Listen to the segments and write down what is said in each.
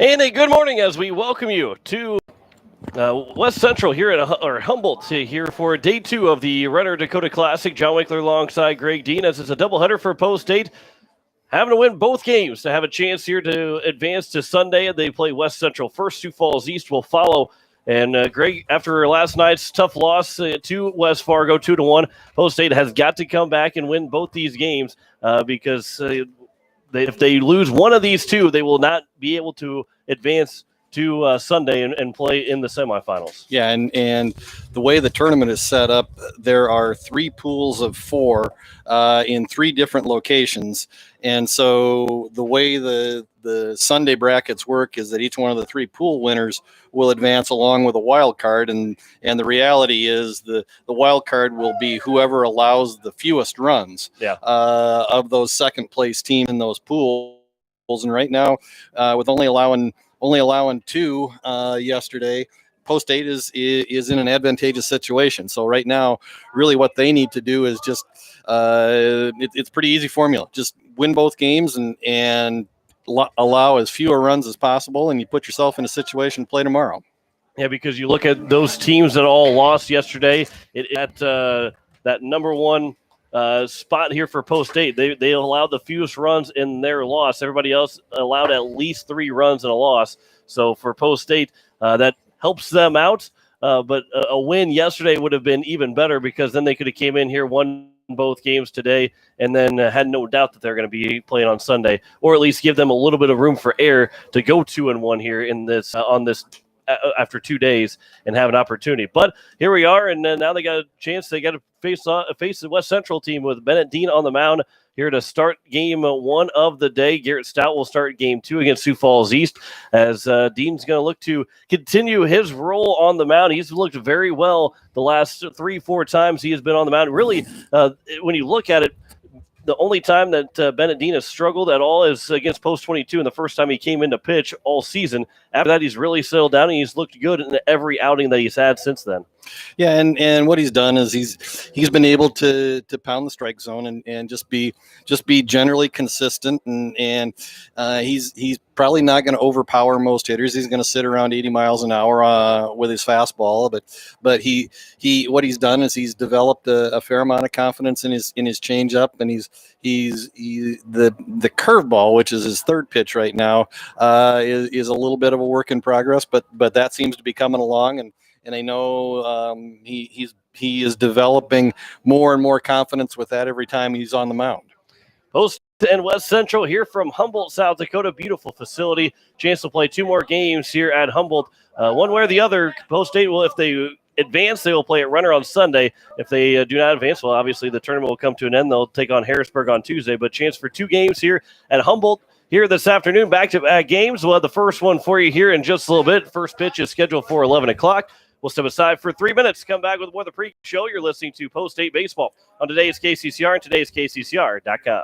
And a good morning as we welcome you to West Central here at Humboldt here for day two of the Renner Dakota Classic. John Winkler alongside Greg Dean as it's a doubleheader for Post State. Having to win both games to have a chance here to advance to Sunday. They play West Central first. Sioux Falls East will follow. And Greg, after last night's tough loss to West Fargo, 2-1, Post State has got to come back and win both these games because if they lose one of these two, they will not be able to advance to Sunday and play in the semifinals. Yeah, and the way the tournament is set up, there are three pools of four in three different locations. And so the way the Sunday brackets work is that each one of the three pool winners will advance along with a wild card. And the reality is the wild card will be whoever allows the fewest runs of those second place teams in those pools. And right now, with only allowing two yesterday, Post State is in an advantageous situation. So right now, really what they need to do is just it's pretty easy formula. Just win both games and allow as fewer runs as possible, and you put yourself in a situation to play tomorrow. Yeah, because you look at those teams that all lost yesterday at that number one spot here for Post State. They allowed the fewest runs in their loss. Everybody else allowed at least 3 runs in a loss. So for Post State, that helps them out. But a win yesterday would have been even better because then they could have came in here, won both games today, and then had no doubt that they're going to be playing on Sunday, or at least give them a little bit of room for air to go 2-1 here in this on this. After 2 days and have an opportunity. But here we are, and now they got a chance. They got to face the West Central team with Bennett Dean on the mound here to start game one of the day. Garrett Stout will start game 2 against Sioux Falls East as Dean's going to look to continue his role on the mound. He's looked very well the last 3-4 times he has been on the mound. Really, when you look at it, the only time that Bennett Dean has struggled at all is against Post 22, and the first time he came in to pitch all season. After that, he's really settled down, and he's looked good in every outing that he's had since then. Yeah, and what he's done is he's been able to pound the strike zone and just be generally consistent, and he's probably not going to overpower most hitters. He's going to sit around 80 miles an hour with his fastball, but he what he's done is he's developed a fair amount of confidence in his changeup, and he's the curveball, which is his third pitch right now, is a little bit of a work in progress, but that seems to be coming along, and I know he is developing more and more confidence with that every time he's on the mound. Post and West Central here from Humboldt, South Dakota. Beautiful facility. Chance to play 2 more games here at Humboldt. One way or the other, Post State will, if they advance, they will play at Renner on Sunday. If they do not advance, well, obviously the tournament will come to an end. They'll take on Harrisburg on Tuesday. But chance for 2 games here at Humboldt. Here this afternoon, back-to-back games. We'll have the first one for you here in just a little bit. First pitch is scheduled for 11 o'clock. We'll step aside for 3 minutes. Come back with more of the pre-show. You're listening to Post State Baseball on today's KCCR and today's KCCR.com.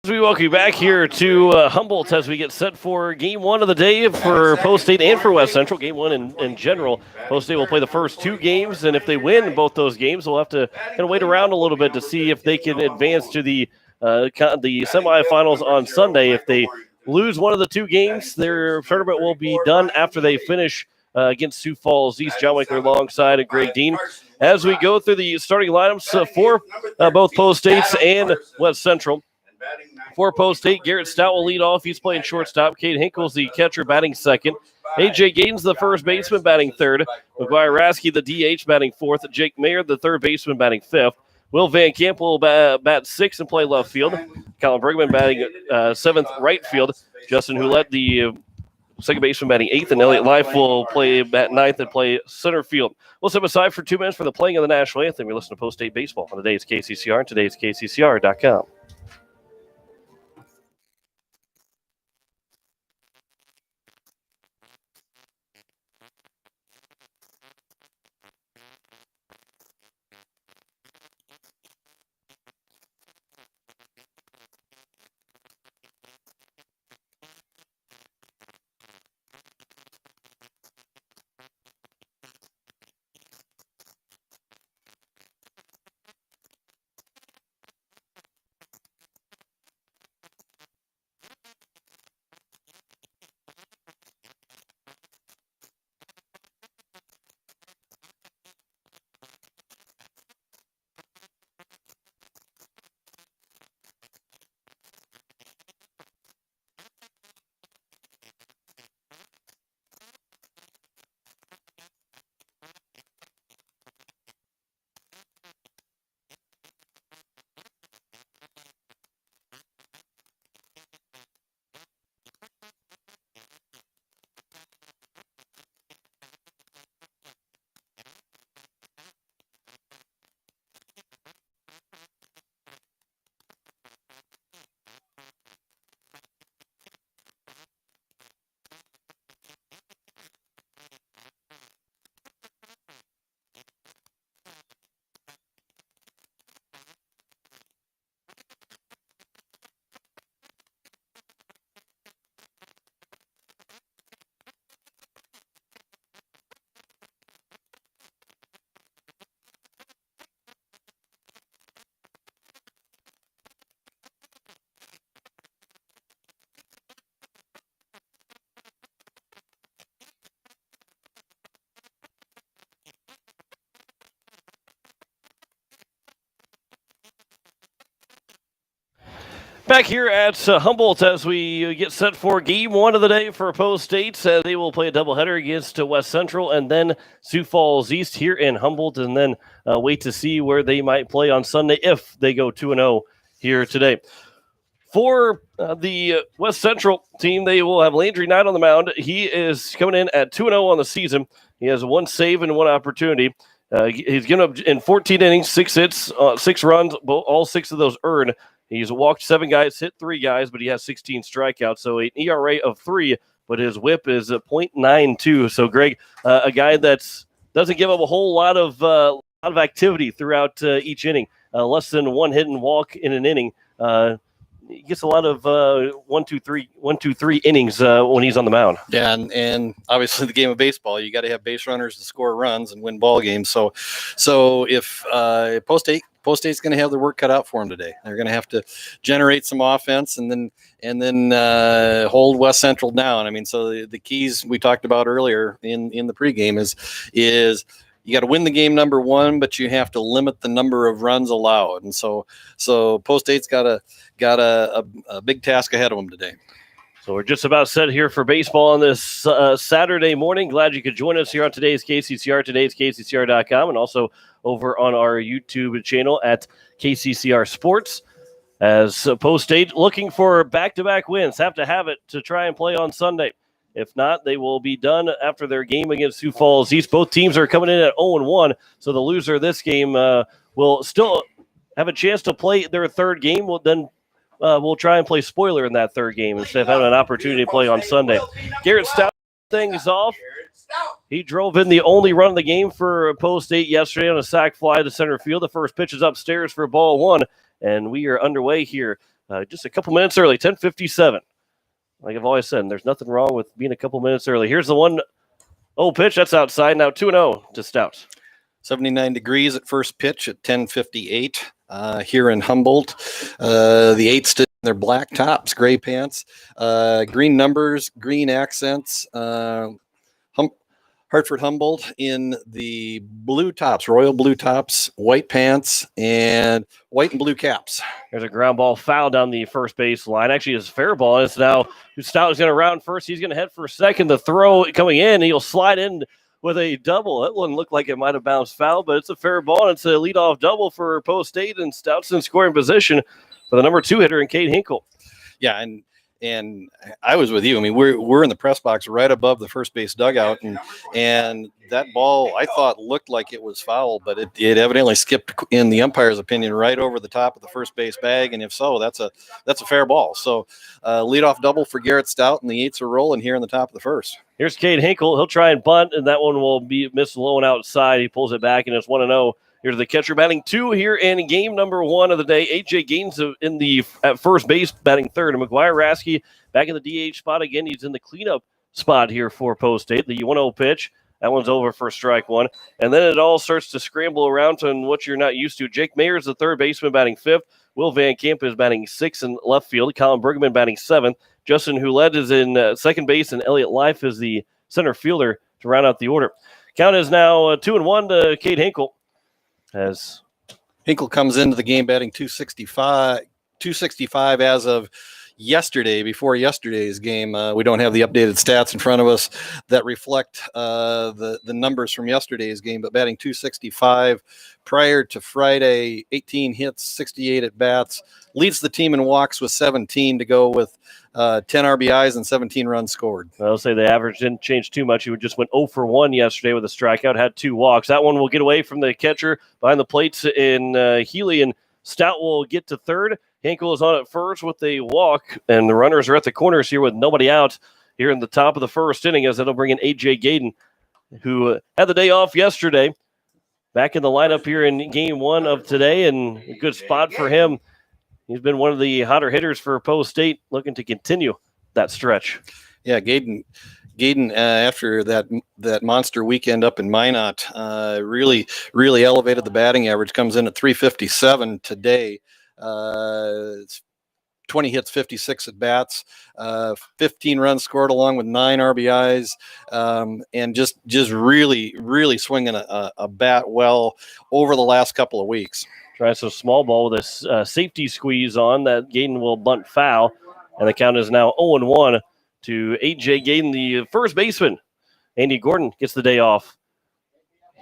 As we welcome you back here to Humboldt as we get set for game one of the day for Post State and for West Central. Game one in general. Post State will play the first two games, and if they win both those games, we'll have to kind of wait around a little bit to see if they can advance to the semifinals on Sunday. If they lose one of the two games, their tournament will be done after they finish against Sioux Falls East. John Winkler alongside Greg Dean. As we go through the starting lineups for both Post States and West Central. For Post State, Garrett Stout will lead off. He's playing shortstop. Cade Hinkle's the catcher, batting second. A.J. Gaines, the first baseman, batting third. McGuire Rasky, the DH, batting fourth. Jake Mayer, the third baseman, batting fifth. Will Van Camp will bat sixth and play left field. Colin Bergman batting seventh, right field. Justin Houlette, the second baseman, batting eighth. And Elliott Life will play bat ninth and play center field. We'll step aside for 2 minutes for the playing of the national anthem. You're listening to Post State Baseball on today's KCCR and today's KCCR.com. Back here at Humboldt as we get set for game one of the day for Post State. They will play a doubleheader against West Central and then Sioux Falls East here in Humboldt, and then wait to see where they might play on Sunday if they go 2-0 here today. For the West Central team, they will have Landry Knight on the mound. He is coming in at 2-0 on the season. He has one save and one opportunity. He's given up in 14 innings, 6 hits, 6 runs, all 6 of those earned. He's walked 7 guys, hit 3 guys, but he has 16 strikeouts. So an ERA of 3, but his whip is a .92. So, Greg, a guy that doesn't give up a whole lot of activity throughout each inning. Less than 1 hit and walk in an inning. He gets a lot of 1-2-3 innings when he's on the mound. Yeah, and obviously the game of baseball, you got to have base runners to score runs and win ball games. So if Post State's going to have their work cut out for them today. They're going to have to generate some offense and then hold West Central down. I mean, so the keys we talked about earlier in the pregame is you got to win the game, number one, but you have to limit the number of runs allowed. And so Post State's got a big task ahead of them today. So we're just about set here for baseball on this Saturday morning. Glad you could join us here on today's KCCR, today's KCCR.com, and also over on our YouTube channel at KCCR Sports. As Post State looking for back-to-back wins, have to have it to try and play on Sunday. If not, they will be done after their game against Sioux Falls East. Both teams are coming in at 0-1, so the loser of this game will still have a chance to play their third game. We'll try and play spoiler in that third game instead of having an opportunity to play on Sunday. Garrett Stout things off. He drove in the only run of the game for Post State yesterday on a sac fly to center field. The first pitch is upstairs for ball 1, and we are underway here. just a couple minutes early, 10:57. Like I've always said, there's nothing wrong with being a couple minutes early. Here's the 1-0 pitch. That's outside. Now 2-0 to Stout. 79 degrees at first pitch at 10:58 here in Humboldt. The eights stood in their black tops, gray pants, green numbers, green accents. Hartford Humboldt in the blue tops, royal blue tops, white pants, and white and blue caps. There's a ground ball foul down the first base line. Actually, it's fair ball. And it's now Stout is going to round first. He's going to head for second. The throw coming in. He'll slide in with a double. That one looked like it might have bounced foul, but it's a fair ball. And it's a leadoff double for Post State, and Stout's in scoring position for the number 2 hitter in Cade Hinkle. Yeah, and I was with you. I mean, we're in the press box right above the first base dugout, and that ball I thought looked like it was foul, but it evidently skipped, in the umpire's opinion, right over the top of the first base bag, and if so, that's a fair ball. So leadoff double for Garrett Stout, and the eights are rolling here in the top of the first. Here's Cade Hinkle. He'll try and bunt, and that one will be missed low and outside. He pulls it back, and it's 1-0. Here's the catcher batting 2 here in game number 1 of the day. A.J. Gaines at first base batting third. And McGuire Rasky back in the DH spot again. He's in the cleanup spot here for Post State. The 1-0 pitch. That one's over for strike 1. And then it all starts to scramble around to what you're not used to. Jake Mayer is the third baseman batting 5th. Will Van Camp is batting 6th in left field. Colin Bergman batting 7th. Justin Houlette is in second base, and Elliot Life is the center fielder to round out the order. Count is now 2-1 to Cade Hinkle. As Hinkle comes into the game batting 265 as of yesterday, before yesterday's game. We don't have the updated stats in front of us that reflect the numbers from yesterday's game, but batting 265 prior to Friday, 18 hits, 68 at bats, leads the team in walks with 17 to go with 10 RBIs and 17 runs scored. I'll say the average didn't change too much. He just went 0 for 1 yesterday with a strikeout, had 2 walks. That one will get away from the catcher behind the plates in Healy, and Stout will get to third. Hinkle is on at first with a walk, and the runners are at the corners here with nobody out here in the top of the first inning, as that'll bring in A.J. Gaden, who had the day off yesterday. Back in the lineup here in game 1 of today, and a good spot for him. He's been one of the hotter hitters for Post State, looking to continue that stretch. Yeah, Gaden after that monster weekend up in Minot, really elevated the batting average. Comes in at 357 today. It's 20 hits, 56 at bats, 15 runs scored along with 9 RBIs, and just really swinging a bat well over the last couple of weeks. Tries a small ball with a safety squeeze on that. Gaden will bunt foul, and the count is now 0-1 to A.J. Gaden, the first baseman. Andy Gordon gets the day off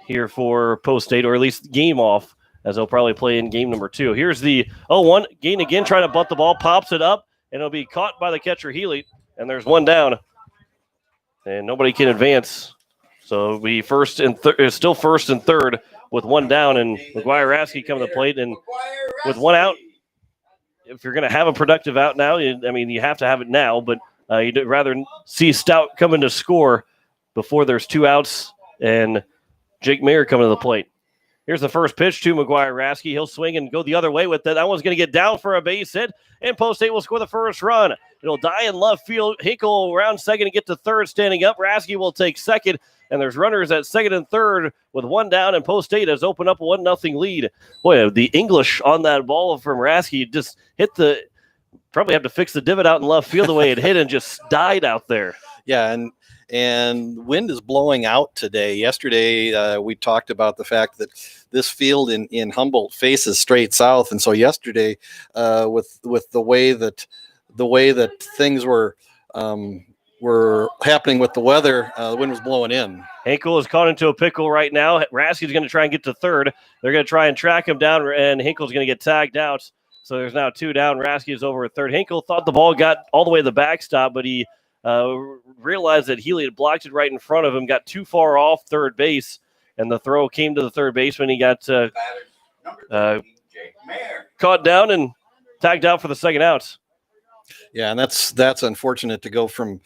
here for Post State, or at least game off, as they'll probably play in game number 2. Here's the 0-1. Gaden again trying to bunt the ball, pops it up, and it'll be caught by the catcher Healy, and there's one down, and nobody can advance. So it'll be still first and third with one down, and McGuire Rasky coming to the plate, and with one out, if you're going to have a productive out now, you have to have it now, but you'd rather see Stout coming to score before there's 2 outs and Jake Mayer coming to the plate. Here's the first pitch to McGuire Rasky. He'll swing and go the other way with it. That one's going to get down for a base hit, and Post State will score the first run. It'll die in left field. Hinkle around second and get to third, standing up. Rasky will take second, and there's runners at second and third with one down, and Post State has opened up a 1-0 lead. Boy, the English on that ball from Rasky just hit probably have to fix the divot out in left field the way it hit and just died out there. Yeah, and wind is blowing out today. Yesterday, we talked about the fact that this field in Humboldt faces straight south, and so yesterday, with the way that things were happening with the weather, the wind was blowing in. Hinkle is caught into a pickle right now. Rasky's going to try and get to third. They're going to try and track him down, and Hinkle's going to get tagged out. So there's now 2 down. Rasky is over at third. Hinkle thought the ball got all the way to the backstop, but he realized that Healy had blocked it right in front of him, got too far off third base, and the throw came to the third baseman. He got caught down and tagged out for the second out. Yeah, and that's unfortunate to go from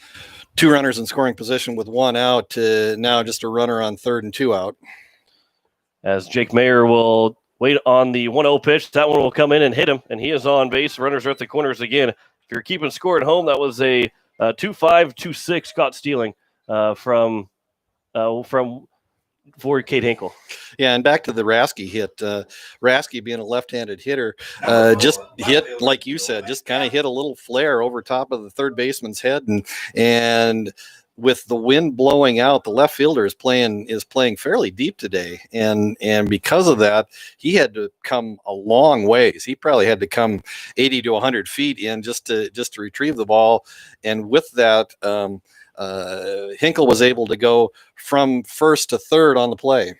2 runners in scoring position with 1 out to now just a runner on third and 2 out. As Jake Mayer will wait on the 1-0 pitch. That one will come in and hit him, and he is on base. Runners are at the corners again. If you're keeping score at home, that was a 2-5, 2-6 caught stealing for Cade Hinkle. Yeah, and back to the Rasky hit. Rasky, being a left-handed hitter, just hit, like you said, just kind of hit a little flare over top of the third baseman's head, and with the wind blowing out, the left fielder is playing fairly deep today, and because of that, he had to come a long ways. He probably had to come 80 to 100 feet in just to retrieve the ball, and with that, Hinkle was able to go from first to third on the play.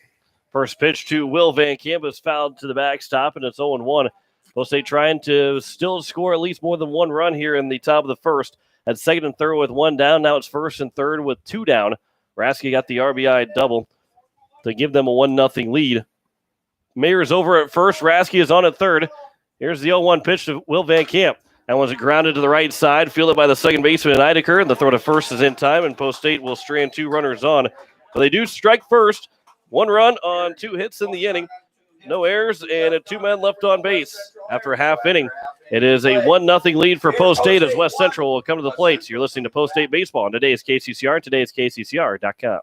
First pitch to Will Van Camp is fouled to the backstop, and it's 0-1. Post State trying to still score at least more than one run here in the top of the first. At second and third with one down. Now it's first and third with two down. Rasky got the RBI double to give them a 1-0 lead. Mayer's over at first. Rasky is on at third. Here's the 0-1 pitch to Will Van Camp. That one's grounded to the right side, fielded by the second baseman, Eidecker, and the throw to first is in time, and Post State will strand two runners on. But they do strike first. One run on two hits in the inning. No errors, and 2 men left on base. After a half inning, it is a 1-0 lead for Post State as West Central will come to the plate. You're listening to Post State Baseball on today's KCCR, and today's KCCR.com.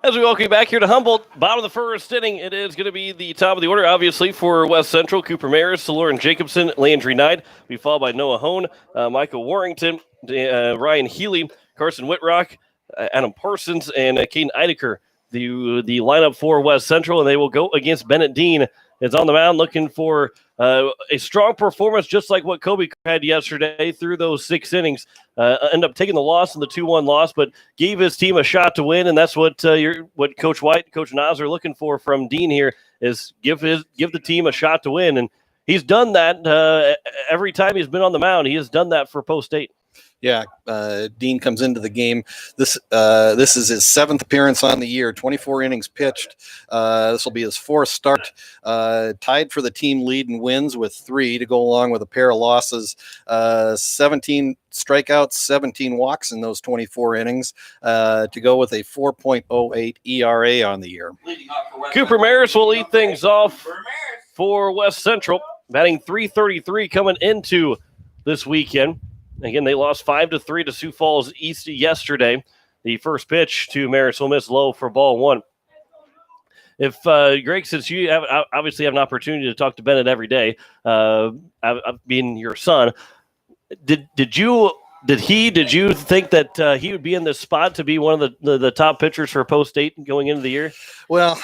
As we welcome you back here to Humboldt, bottom of the first inning, it is going to be the top of the order, obviously, for West Central. Cooper Maris, Lauren Jacobson, Landry Knight. Be followed by Noah Hone, Michael Warrington, Ryan Healy, Carson Whitrock, Adam Parsons, and Caden Eidecker, the lineup for West Central, and they will go against Bennett Dean. It's on the mound looking for a strong performance, just like what Kobe had yesterday through those 6 innings. End up taking the loss in the 2-1 loss, but gave his team a shot to win, and that's what Coach White, Coach Nas are looking for from Dean here is give the team a shot to win, and he's done that every time he's been on the mound. He has done that for Post State. Yeah, Dean comes into the game. This is his 7th appearance on the year, 24 innings pitched. This will be his 4th start. Tied for the team lead in wins with 3 to go along with a pair of losses. 17 strikeouts, 17 walks in those 24 innings to go with a 4.08 ERA on the year. Cooper Maris will lead things off for West Central, batting .333 coming into this weekend. Again, they lost 5-3 to Sioux Falls East yesterday. The first pitch to Maris will miss low for ball 1. If Greg, since you obviously have an opportunity to talk to Bennett every day, being your son, did you think that he would be in this spot to be one of the top pitchers for Post State going into the year? Well,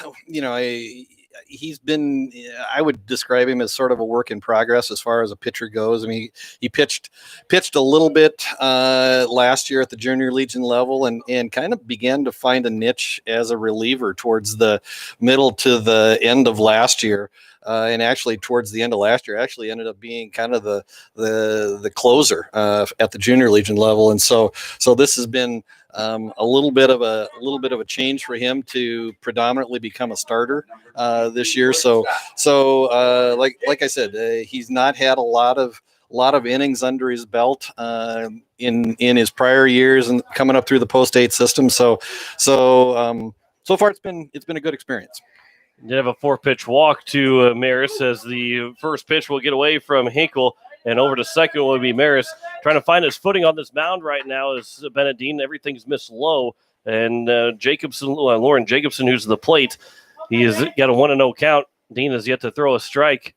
he's been, I would describe him as sort of a work in progress as far as a pitcher goes. I mean, he pitched a little bit last year at the junior legion level and kind of began to find a niche as a reliever towards the middle to the end of last year. And actually towards the end of last year, actually ended up being kind of the closer at the junior legion level. And so this has been a little bit of a change for him to predominantly become a starter this year. So like I said, he's not had a lot of innings under his belt in his prior years and coming up through the Post State system. So far it's been a good experience. Did have a 4-pitch walk to Maris as the first pitch will get away from Hinkle and over to second will be Maris. Trying to find his footing on this mound right now is Bennett Dean. Everything's missed low. And Lauren Jacobson, who's the plate, he has got a 1-0 count. Dean has yet to throw a strike.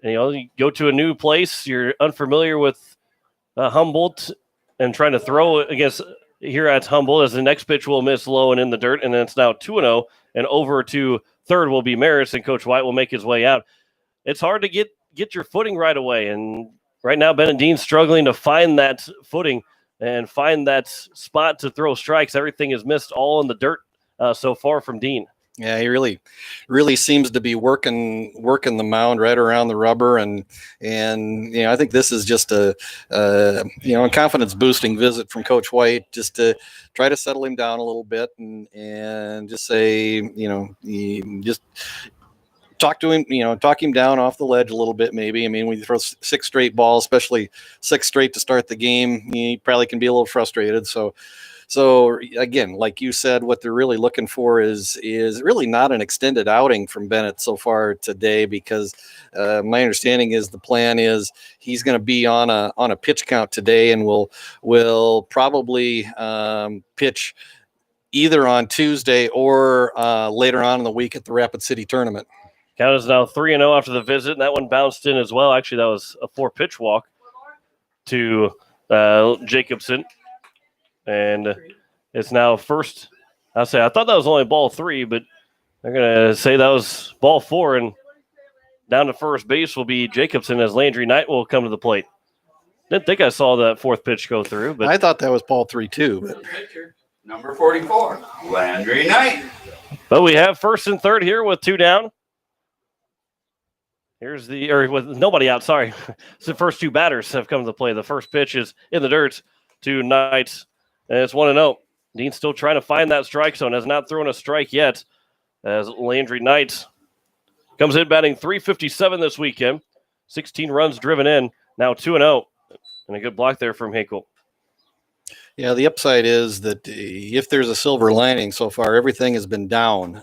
And, you go to a new place, you're unfamiliar with Humboldt, and trying to throw against here at Humboldt as the next pitch will miss low and in the dirt, and then it's now 2-0, and over to third will be Maris, and Coach White will make his way out. It's hard to get your footing right away, and right now Ben and Dean's struggling to find that footing and find that spot to throw strikes. Everything is missed all in the dirt so far from Dean. Yeah, he really seems to be working the mound right around the rubber, and I think this is just a confidence boosting visit from Coach White, just to try to settle him down a little bit and just say, just talk him down off the ledge a little bit, maybe. I mean, when you throw 6 straight balls, especially 6 straight to start the game, he probably can be a little frustrated. So again, like you said, what they're really looking for is really not an extended outing from Bennett so far today, because my understanding is the plan is he's going to be on a pitch count today, and will probably pitch either on Tuesday or later on in the week at the Rapid City tournament. Count is now 3-0 after the visit, and that one bounced in as well. Actually, that was a 4-pitch walk to Jacobson. And it's now first. I thought that was only ball 3, but they're going to say that was ball 4. And down to first base will be Jacobson as Landry Knight will come to the plate. Didn't think I saw that 4th pitch go through, but I thought that was ball 3 too. But number 44, Landry Knight. But we have first and third here with 2 down. With nobody out. Sorry, so the first 2 batters have come to the play. The first pitch is in the dirt to Knight. And it's 1-0. Dean's still trying to find that strike zone. Has not thrown a strike yet as Landry Knight comes in batting .357 this weekend. 16 runs driven in. Now 2-0. And a good block there from Hinkle. Yeah, the upside is that if there's a silver lining so far, everything has been down.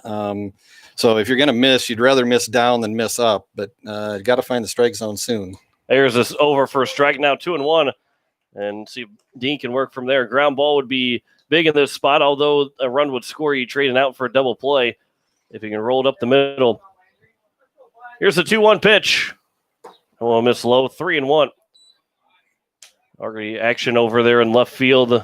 So if you're going to miss, you'd rather miss down than miss up. But you got to find the strike zone soon. There's this over for a strike. Now 2-1. And see if Dean can work from there. Ground ball would be big in this spot, although a run would score. You trading out for a double play if you can roll it up the middle. Here's the 2-1 pitch. Oh, miss low. 3-1. Already action over there in left field,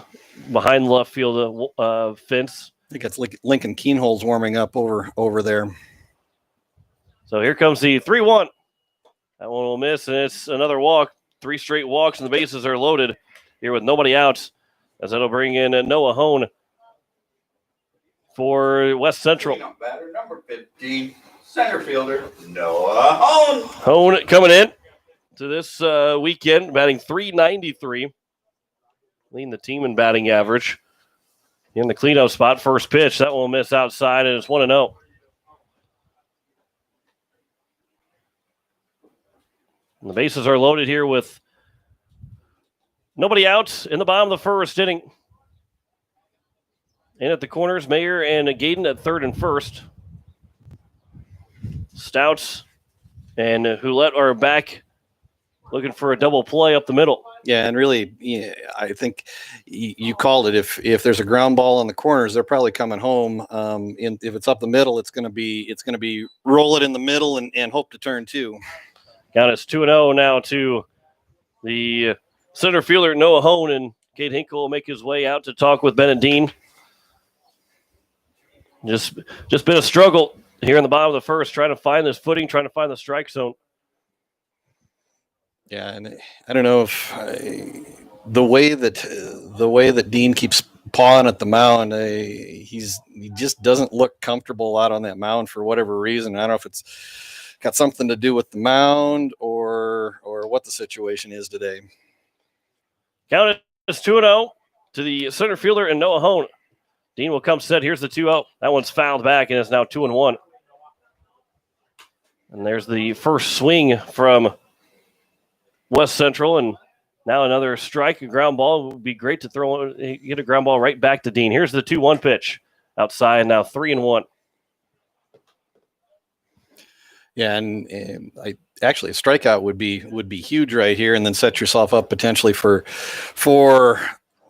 behind the left field fence. I think it's Lincoln Keenholz warming up over there. So here comes the 3-1. That one will miss, and it's another walk. 3 straight walks, and the bases are loaded here with nobody out, as that'll bring in Noah Hone for West Central. Batter number 15, center fielder Noah Hone. Hone coming in to this weekend, batting .393, leading the team in batting average. In the cleanup spot, first pitch, that will miss outside, and it's 1-0. And the bases are loaded here with nobody out in the bottom of the first inning. In at the corners, Mayer and Gaden at third and first. Stouts and Hulette are back looking for a double play up the middle. Yeah, and really, I think you called it. If there's a ground ball in the corners, they're probably coming home. If it's up the middle, it's going to be roll it in the middle and hope to turn 2. Count is 2-0 now to the center fielder Noah Hone, and Kate Hinkle will make his way out to talk with Ben and Dean. Just been a struggle here in the bottom of the first, trying to find this footing, trying to find the strike zone. Yeah, and I don't know if the way that Dean keeps pawing at the mound, he just doesn't look comfortable out on that mound for whatever reason. I don't know if it's got something to do with the mound or what the situation is today. Count is 2-0 to the center fielder and Noah Hone. Dean will come set. Here's the 2-0. That one's fouled back, and it's now 2-1. And there's the first swing from West Central, and now another strike. A ground ball would be great to get a ground ball right back to Dean. Here's the 2-1 pitch outside, now 3-1. Yeah, and actually a strikeout would be huge right here, and then set yourself up potentially for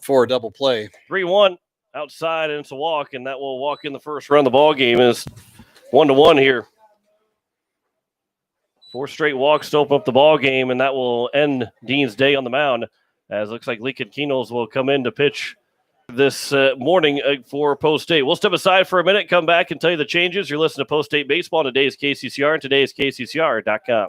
a double play. 3-1 outside, and it's a walk, and that will walk in the first run of the ball game. Is 1-1 here. 4 straight walks to open up the ball game, and that will end Dean's day on the mound, as it looks like Lincoln Kenols will come in to pitch this morning for Post State. We'll step aside for a minute, come back and tell you the changes. You're listening to Post State Baseball on today's KCCR and today's KCCR.com.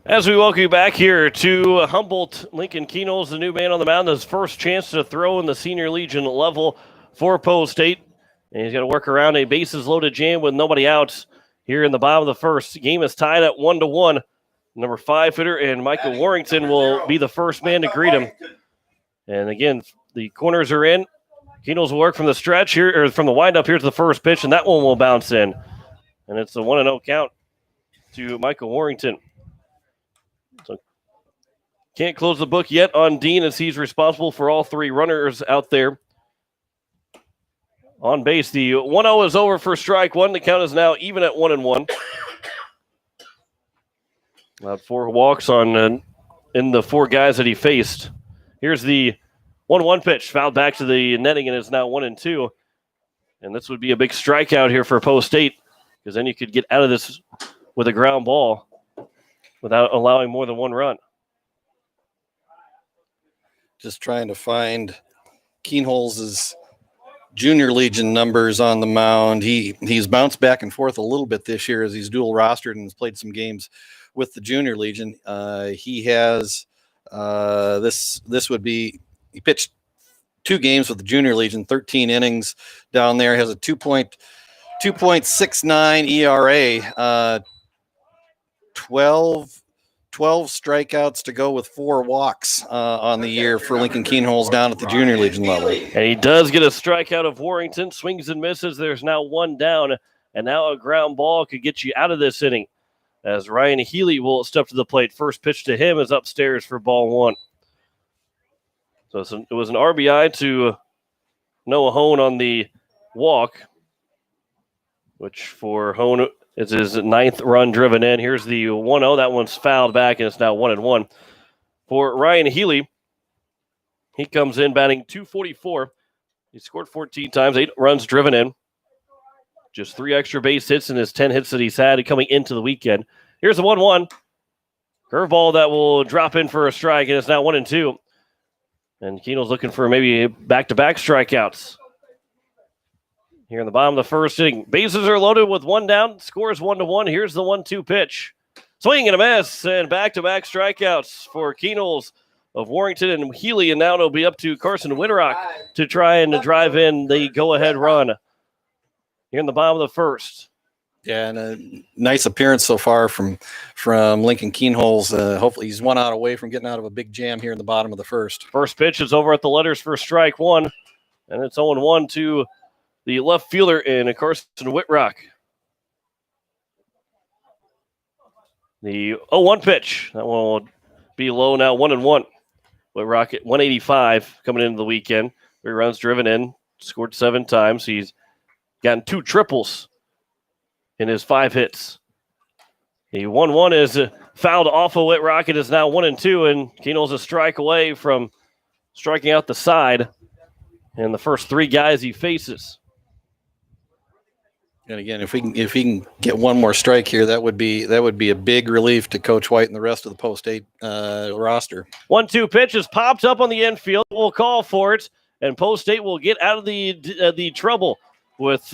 As we welcome you back here to Humboldt, Lincoln Kenols, the new man on the mound, his first chance to throw in the Senior Legion level for Post State. And he's going to work around a bases-loaded jam with nobody out here in the bottom of the first. The game is tied at 1-1. Number 5 hitter and Michael Warrington will be the first man to greet him. And again, the corners are in. Kenols will work from the stretch here, or from the windup here to the first pitch, and that one will bounce in. And it's a 1-0 count to Michael Warrington. So can't close the book yet on Dean, as he's responsible for all 3 runners out there on base. The 1-0 is over for strike 1. The count is now even at 1-1. About 4 walks on in the 4 guys that he faced. Here's the 1-1 pitch, fouled back to the netting, and it's now 1-2. And this would be a big strikeout here for Post State, because then you could get out of this with a ground ball without allowing more than 1 run. Just trying to find Keenholz's Junior Legion numbers on the mound. He's bounced back and forth a little bit this year as he's dual rostered and has played some games with the Junior Legion. He has this would be, he pitched 2 games with the Junior Legion, 13 innings down there, has a 2.69 ERA, 12 strikeouts to go with 4 walks on the year for Lincoln Keenholz down at the Junior Legion level. And he does get a strikeout of Warrington, swings and misses. There's now 1 down, and now a ground ball could get you out of this inning, as Ryan Healy will step to the plate. First pitch to him is upstairs for ball 1. So it was an RBI to Noah Hone on the walk, which for Hone is his 9th run driven in. Here's the 1-0. That one's fouled back, and it's now 1-1. For Ryan Healy, he comes in batting .244. He scored 14 times, 8 runs driven in. Just 3 extra base hits in his 10 hits that he's had coming into the weekend. Here's the 1-1. Curveball that will drop in for a strike, and it's now 1-2. And Keno's looking for maybe back-to-back strikeouts. Here in the bottom of the first inning, bases are loaded with 1 down. Scores 1-1. Here's the 1-2 pitch. Swing and a miss, and back-to-back strikeouts for Kenols of Warrington and Healy. And now it'll be up to Carson Winrock to try and drive in the go-ahead run here in the bottom of the first. Yeah, and a nice appearance so far from Lincoln Keenholz. Hopefully he's 1 out away from getting out of a big jam here in the bottom of the first. First pitch is over at the letters for strike 1, and it's 0-1 to the left fielder in Carson Whitrock. The 0-1 pitch, that will be low now, 1-1. Whitrock at 185 coming into the weekend. 3 runs driven in, scored 7 times. He's gotten 2 triples in his 5 hits. The 1-1 is fouled off of Whitrock. It is now 1-2, and Keno's a strike away from striking out the side and the first 3 guys he faces. And again, if he can get 1 more strike here, that would be a big relief to Coach White and the rest of the Post State roster. 1-2 pitch is popped up on the infield. We'll call for it, and Post State will get out of the trouble with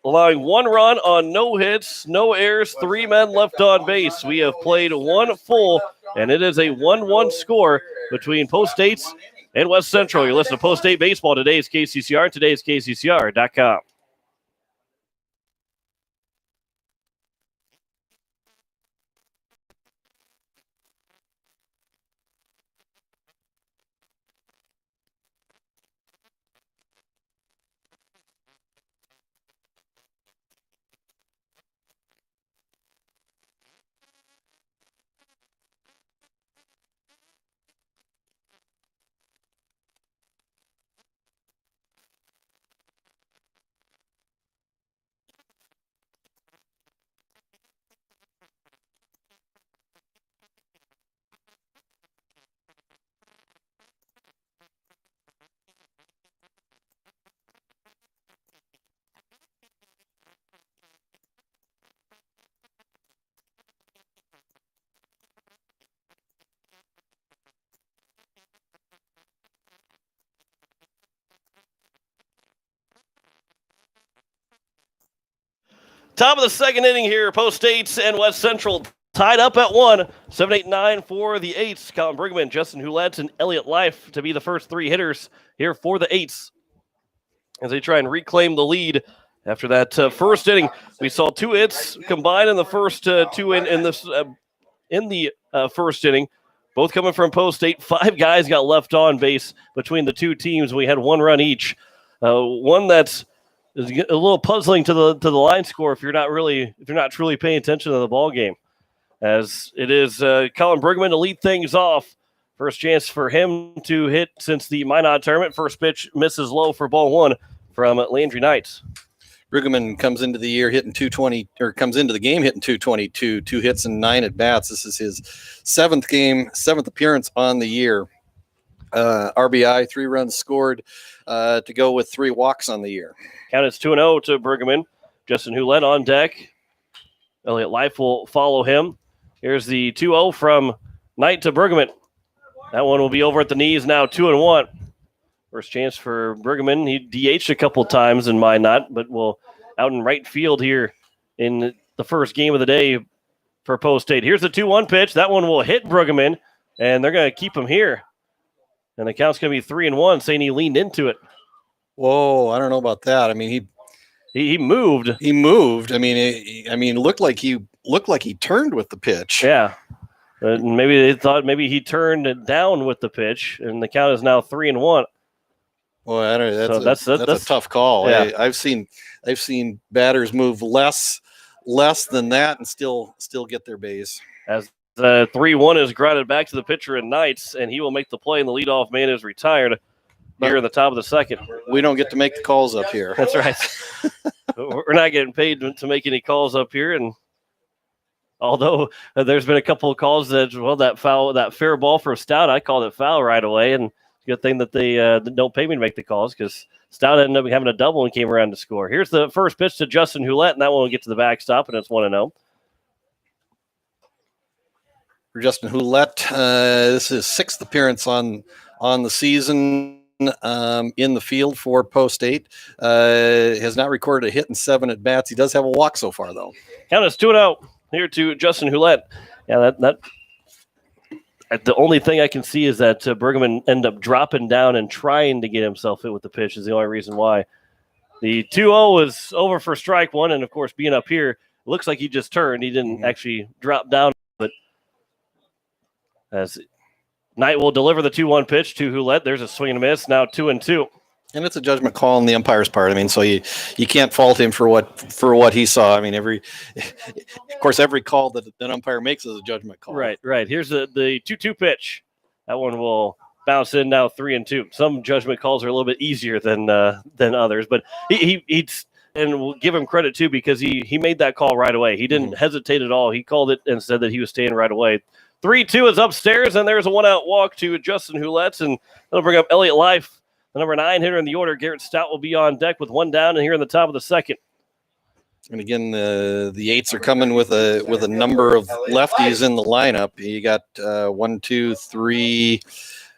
allowing 1 run on no hits, no errors, 3 men left on base. We have played 1 full, and it is a 1-1 score between Post States and West Central. You're listening to Post State Baseball. Today's KCCR, today's KCCR.com. Top of the second inning here. Post States and West Central tied up at 1. 7-8-9 for the Eights. Colin Brigman, Justin Hulett, and Elliott Life to be the first 3 hitters here for the Eights as they try and reclaim the lead after that first inning. We saw 2 hits combined in the first 2 in the first inning, both coming from Post State. 5 guys got left on base between the 2 teams. We had 1 run each. One that's is a little puzzling to the line score if you're not truly paying attention to the ball game, as it is Colin Brigman to lead things off. First chance for him to hit since the Minot tournament. First pitch misses low for ball 1 from Landry Knights. Brigman comes into the year hitting 220, or comes into the game hitting 222, 2 hits and 9 at bats. This is his 7th appearance on the year. RBI, 3 runs scored to go with 3 walks on the year. Count is 2-0 to Brigman. Justin Hulett on deck. Elliott Life will follow him. Here's the 2-0 from Knight to Brigman. That one will be over at the knees now, 2-1. First chance for Brigman. He DH'd a couple times in Minot, but will out in right field here in the first game of the day for Post State. Here's the 2-1 pitch. That one will hit Brigman, and they're going to keep him here. And the count's going to be 3-1, saying he leaned into it. Whoa, I don't know about that. I mean, he moved. He moved. I mean, looked like he turned with the pitch. Yeah. Maybe they thought maybe he turned it down with the pitch, and the count is now 3-1. Well, I don't know. That's a tough call. Yeah. I've seen batters move less than that and still get their base. As the 3-1 is grounded back to the pitcher in Knights, and he will make the play, and the leadoff man is retired here in the top of the second. We don't get to make the calls up here. That's right. We're not getting paid to make any calls up here, and although there's been a couple of calls that fair ball for Stout, I called it foul right away, and good thing that they don't pay me to make the calls, because Stout ended up having a double and came around to score. Here's the first pitch to Justin Hulett, and that one will get to the backstop, and it's 1-0. For Justin Hulett, this is his 6th appearance on the season in the field for Post State. Has not recorded a hit in 7 at bats. He does have a walk so far, though. Count is 2-0 here to Justin Hulett. Yeah, that the only thing I can see is that Brigman ended up dropping down and trying to get himself hit with the pitch is the only reason why. The 2-0 is over for strike 1, and of course, being up here, it looks like he just turned. He didn't actually drop down, but as Knight will deliver the 2-1 pitch to Hulett. There's a swing and a miss. Now 2-2. And it's a judgment call on the umpire's part. I mean, so you can't fault him for what he saw. I mean, every call that an umpire makes is a judgment call. Right. Here's the 2-2 pitch. That one will bounce in now 3-2. Some judgment calls are a little bit easier than others, but he's and we'll give him credit too, because he made that call right away. He didn't hesitate at all. He called it and said that he was staying right away. 3-2 is upstairs, and there's a 1-out walk to Justin Hulett, and that'll bring up Elliott Life, the number 9 hitter in the order. Garrett Stout will be on deck with 1 down, and here in the top of the second. And again, the Eights are coming with a number of lefties in the lineup. You got 1, 2, 3,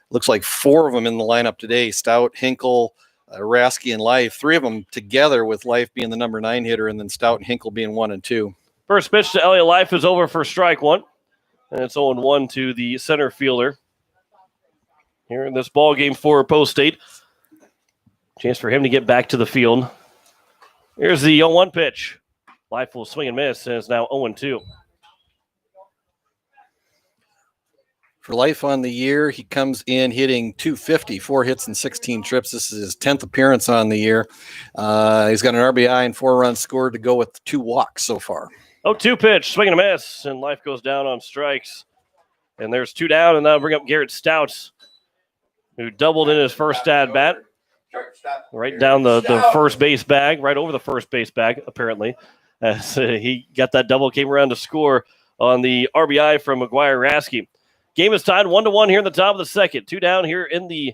looks like 4 of them in the lineup today. Stout, Hinkle, Rasky and Life, 3 of them together, with Life being the number 9 hitter, and then Stout and Hinkle being 1 and 2. First pitch to Elliott Life is over for strike one, and it's 0-1 to the center fielder here in this ball game for Post State. Chance for him to get back to the field. Here's the 0-1 pitch. Life will swing and miss, and it's now 0-2. For Life on the year, he comes in hitting .250, 4 hits and 16 trips. This is his 10th appearance on the year. He's got an RBI and 4 runs scored to go with 2 walks so far. 0-2 pitch, swing and a miss, and Life goes down on strikes. And there's 2 down, and that'll bring up Garrett Stouts, who doubled in his first at-bat. Right down the first base bag, right over the first base bag, apparently. As he got that double, came around to score on the RBI from McGuire Rasky. Game is tied 1-1 here in the top of the second. 2 down here in the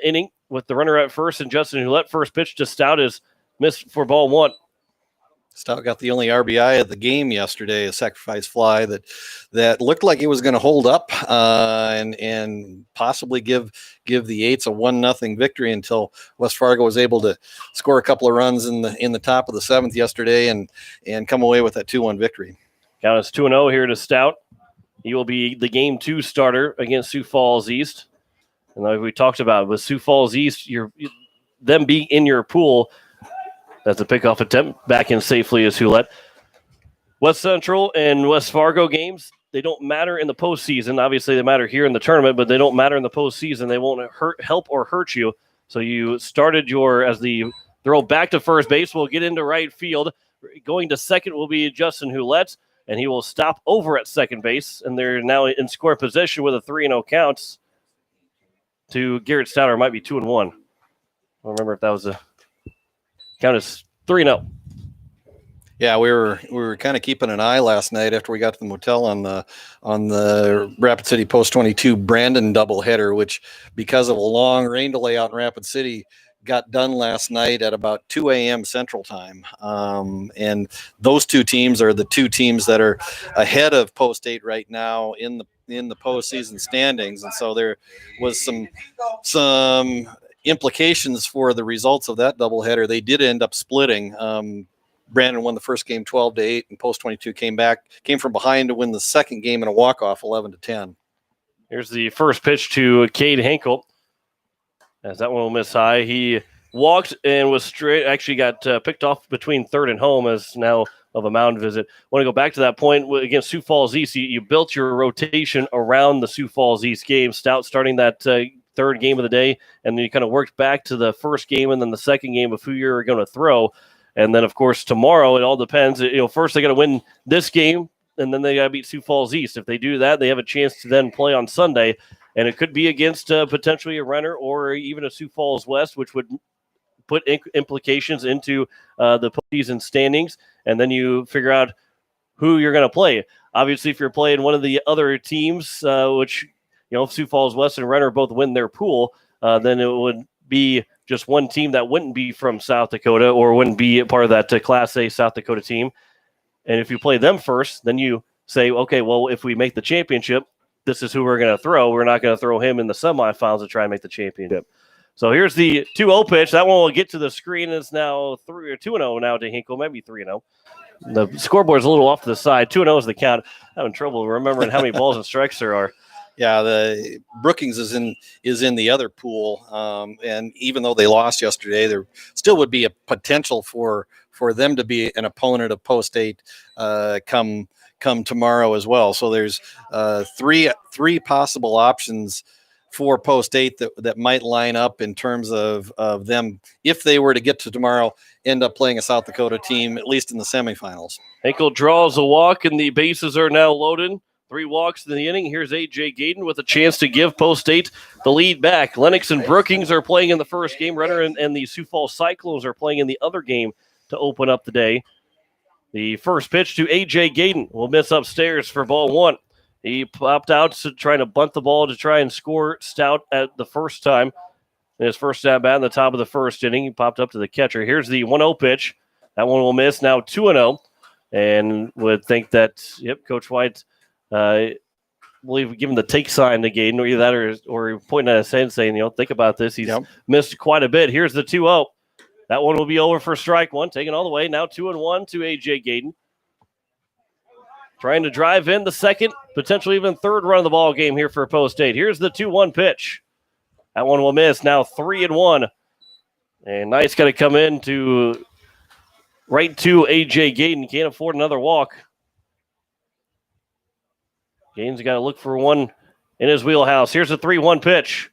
inning with the runner at first, and Justin Hulett. First pitch to Stout is missed for ball 1. Stout got the only RBI of the game yesterday, a sacrifice fly that looked like it was going to hold up and possibly give the Eights a 1-0 victory until West Fargo was able to score a couple of runs in the top of the 7th yesterday and come away with that 2-1 victory. Count is 2-0 here to Stout. He will be the Game 2 starter against Sioux Falls East. And like we talked about, with Sioux Falls East, them being in your pool, that's a pickoff attempt. Back in safely is Hulett. West Central and West Fargo games, they don't matter in the postseason. Obviously, they matter here in the tournament, but they don't matter in the postseason. They won't help or hurt you. So you started as the throw back to first base. We'll get into right field. Going to second will be Justin Hulett, and he will stop over at second base. And they're now in score position with a 3-0 counts to Garrett Stouter. It might be 2-1. I don't remember if that was a count is 3-0. Yeah, we were kind of keeping an eye last night after we got to the motel on the Rapid City Post 22 Brandon doubleheader, which, because of a long rain delay out in Rapid City, got done last night at about 2 a.m. Central Time. And those 2 teams are the 2 teams that are ahead of Post 8 right now in the postseason standings, and so there was some implications for the results of that doubleheader. They did end up splitting. Brandon won the first game 12-8, and Post 22 came from behind to win the second game in a walk-off 11-10. Here's the first pitch to Cade Hinkle. As that one will miss high. He walked and was straight, actually got picked off between third and home as now of a mound visit. I want to go back to that point against Sioux Falls East. You built your rotation around the Sioux Falls East game. Stout starting that third game of the day, and then you kind of worked back to the first game and then the second game of who you're going to throw. And then, of course, tomorrow, it all depends. First they got to win this game, and then they got to beat Sioux Falls East. If they do that, they have a chance to then play on Sunday, and it could be against potentially a Renner or even a Sioux Falls West, which would put implications into the postseason standings, and then you figure out who you're going to play. Obviously, if you're playing one of the other teams, which if Sioux Falls West and Renner both win their pool, then it would be just one team that wouldn't be from South Dakota or wouldn't be a part of that Class A South Dakota team. And if you play them first, then you say, okay, well, if we make the championship, this is who we're going to throw. We're not going to throw him in the semifinals to try and make the championship. So here's the 2-0 pitch. That one will get to the screen. It's now 2-0 now to Hinkle, maybe 3-0. The scoreboard's a little off to the side. 2-0 is the count. Having trouble remembering how many balls and strikes there are. Yeah, the Brookings is in the other pool, and even though they lost yesterday, there still would be a potential for them to be an opponent of Post 8 come tomorrow as well. So there's three possible options for Post 8 that might line up in terms of them, if they were to get to tomorrow, end up playing a South Dakota team, at least in the semifinals. Hinkle draws a walk, and the bases are now loaded. 3 walks in the inning. Here's A.J. Gayden with a chance to give Post 8 the lead back. Lennox and Brookings are playing in the first game. Renner and the Sioux Falls Cyclones are playing in the other game to open up the day. The first pitch to A.J. Gayden will miss upstairs for ball 1. He popped out trying to bunt the ball to try and score Stout at the first time. In his first at-bat in the top of the first inning, he popped up to the catcher. Here's the 1-0 pitch. That one will miss. Now 2-0. And would think that, Coach White believe giving the take sign to Gaden, or either that or pointing at his head saying, think about this. He's missed quite a bit. Here's the 2-0. That one will be over for strike one, taken all the way. Now 2-1 to A.J. Gaden. Trying to drive in the second, potentially even third run of the ball game here for Post State. Here's the 2-1 pitch. That one will miss. Now 3-1. And Knight's got to come in to right to A.J. Gaden. Can't afford another walk. Gaden's got to look for one in his wheelhouse. Here's the 3-1 pitch.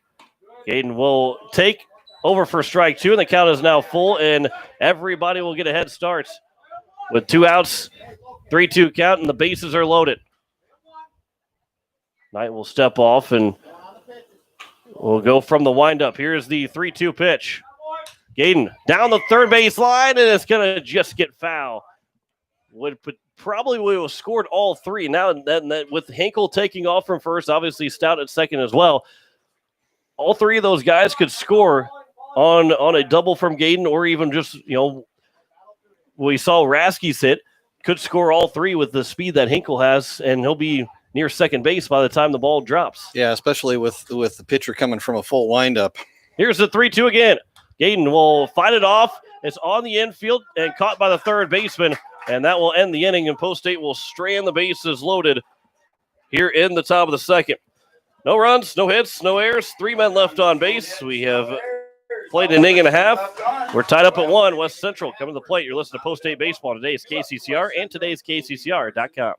Gaden will take over for strike two, and the count is now full, and everybody will get a head start with 2 outs, 3-2 count, and the bases are loaded. Knight will step off, and we'll go from the windup. Here's the 3-2 pitch. Gaden down the third base line, and it's going to just get foul. Probably would have scored all three. Now, with Hinkle taking off from first, obviously Stout at second as well, all three of those guys could score on a double from Gaden, or even just, we saw Rasky's hit, could score all three with the speed that Hinkle has, and he'll be near second base by the time the ball drops. Yeah, especially with the pitcher coming from a full windup. Here's the 3-2 again. Gaden will fight it off. It's on the infield and caught by the third baseman, and that will end the inning, and Post State will strand the bases loaded here in the top of the second. No runs, no hits, no errors, 3 men left on base. We have played an inning and a half. We're tied up at 1. West Central coming to the plate. You're listening to Post State Baseball. Today's KCCR and today's KCCR.com.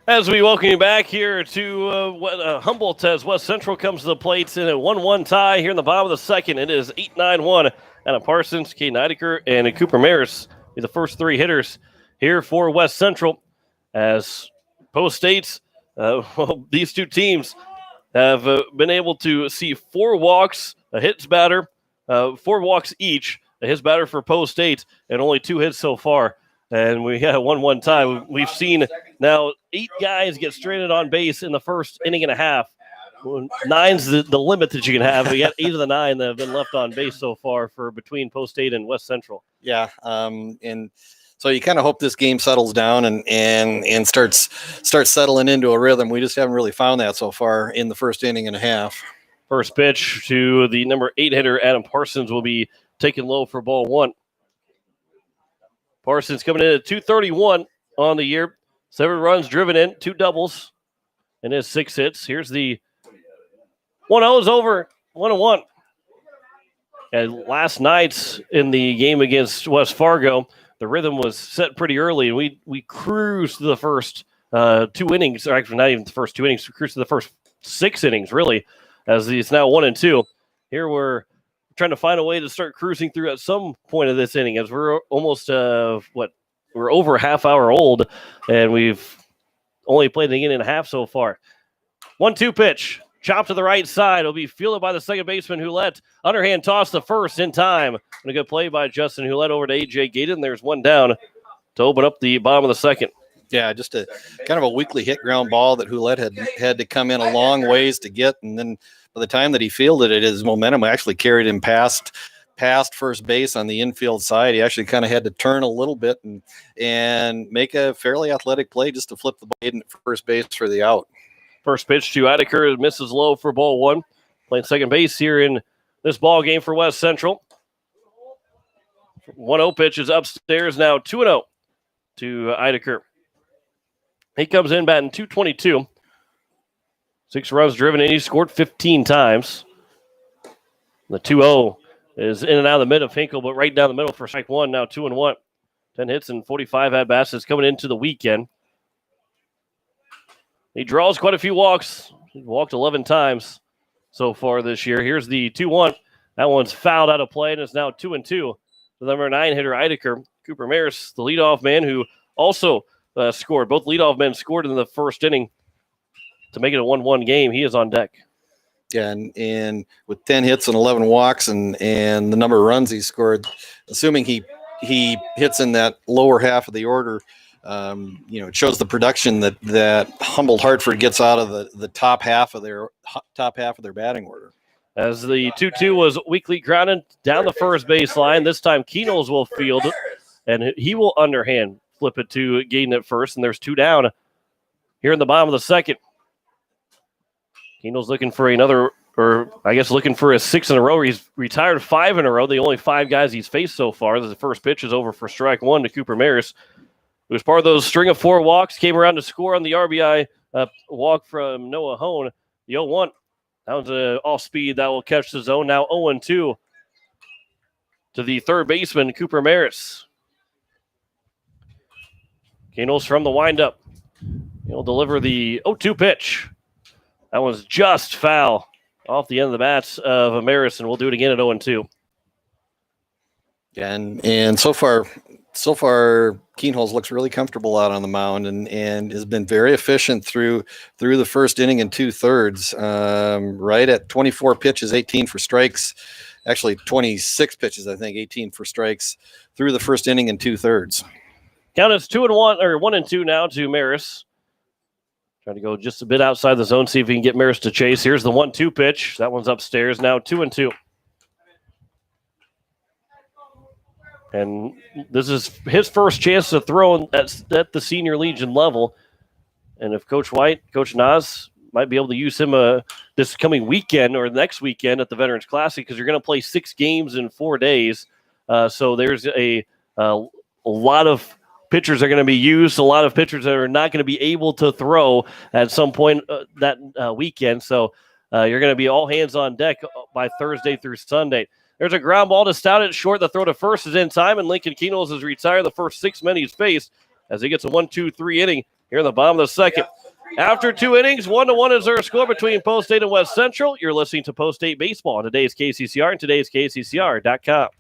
As we welcome you back here to Humboldt, as West Central comes to the plates in a 1-1 tie here in the bottom of the second. It is 8-9-1. Anna Parsons, Kay Neidecker, and Cooper Maris are the first 3 hitters here for West Central. As Post State's, these two teams have been able to see 4 walks, a hits batter, 4 walks each, a hits batter for Post State, and only 2 hits so far. And we had a 1-1 tie. We've seen now 8 guys get stranded on base in the first inning and a half. 9's the limit that you can have. We got 8 of the 9 that have been left on base so far for between Post State and West Central. Yeah, and so you kind of hope this game settles down and starts settling into a rhythm. We just haven't really found that so far in the first inning and a half. First pitch to the number 8 hitter, Adam Parsons, will be taken low for ball 1. Parsons coming in at 231 on the year. 7 runs driven in, 2 doubles, and his 6 hits. Here's the 1-0 is over, 1-1. And last night in the game against West Fargo, the rhythm was set pretty early, and we cruised to the first 2 innings, or actually not even the first 2 innings, we cruised to the first 6 innings, really, as it's now 1-2. Here we're trying to find a way to start cruising through at some point of this inning, as we're almost we're over a half hour old, and we've only played an inning and a half so far. 1-2 pitch, chop to the right side. It'll be fielded by the second baseman Hulette. Underhand toss to first in time. And a good play by Justin Hulette over to A.J. Gaden. There's 1 down to open up the bottom of the second. Yeah, just a kind of a weakly hit ground ball that Hulette had to come in a long ways to get, and then by the time that he fielded it, his momentum actually carried him past first base on the infield side. He actually kind of had to turn a little bit and make a fairly athletic play just to flip the ball at first base for the out. First pitch to Eidecker misses low for ball 1. Playing second base here in this ball game for West Central. 1-0 pitch is upstairs now, 2-0 to Eidecker. He comes in batting .222. 6 runs driven in. He scored 15 times. The 2-0 is in and out of the mid of Hinkle, but right down the middle for strike one. Now 2-1. 10 hits and 45 at-bats is coming into the weekend. He draws quite a few walks. He walked 11 times so far this year. Here's the 2-1. That one's fouled out of play, and it's now 2-2. The number 9 hitter, Eidecker. Cooper Maris, the leadoff man, who also scored. Both leadoff men scored in the first inning to make it a 1-1 game. He is on deck. Yeah, and with 10 hits and 11 walks and the number of runs he scored, assuming he hits in that lower half of the order, it shows the production that Humboldt Hartford gets out of the top half of their batting order. As the 2-2 was weakly grounded down the first baseline. This time Kenols will field it, and he will underhand flip it to Gaden at first, and there's 2 down here in the bottom of the second. Kenols looking for looking for his 6 in a row. He's retired 5 in a row. The only 5 guys he's faced so far. The first pitch is over for strike 1 to Cooper Maris, who was part of those string of 4 walks, came around to score on the RBI walk from Noah Hone. The 0-1. That was off speed. That will catch the zone. Now 0-2 to the third baseman, Cooper Maris. Kenols from the windup. He'll deliver the 0-2 pitch. That one's just foul off the end of the bats of Maris, and we'll do it again at 0-2. And so far, Keenholz looks really comfortable out on the mound and has been very efficient through the first inning and 2/3. Right at 24 pitches, 18 for strikes. Actually, 26 pitches, I think, 18 for strikes through the first inning and 2/3. Count is 2-1 or 1-2 now to Maris. Trying to go just a bit outside the zone, see if he can get Maris to chase. Here's the 1-2 pitch. That one's upstairs. Now 2-2. And this is his first chance to throw at the Senior Legion level. And if Coach White, Coach Nas might be able to use him this coming weekend or next weekend at the Veterans Classic, because you're going to play 6 games in 4 days. So there's a lot of pitchers are going to be used, a lot of pitchers that are not going to be able to throw at some point that weekend. So you're going to be all hands on deck by Thursday through Sunday. There's a ground ball to Stout at short. The throw to first is in time, and Lincoln Kenols has retired the first 6 men he's faced as he gets a 1-2-3 inning here in the bottom of the second. After 2 innings, 1-1 is our score between Post State and West Central. You're listening to Post State Baseball on today's KCCR and today's KCCR.com.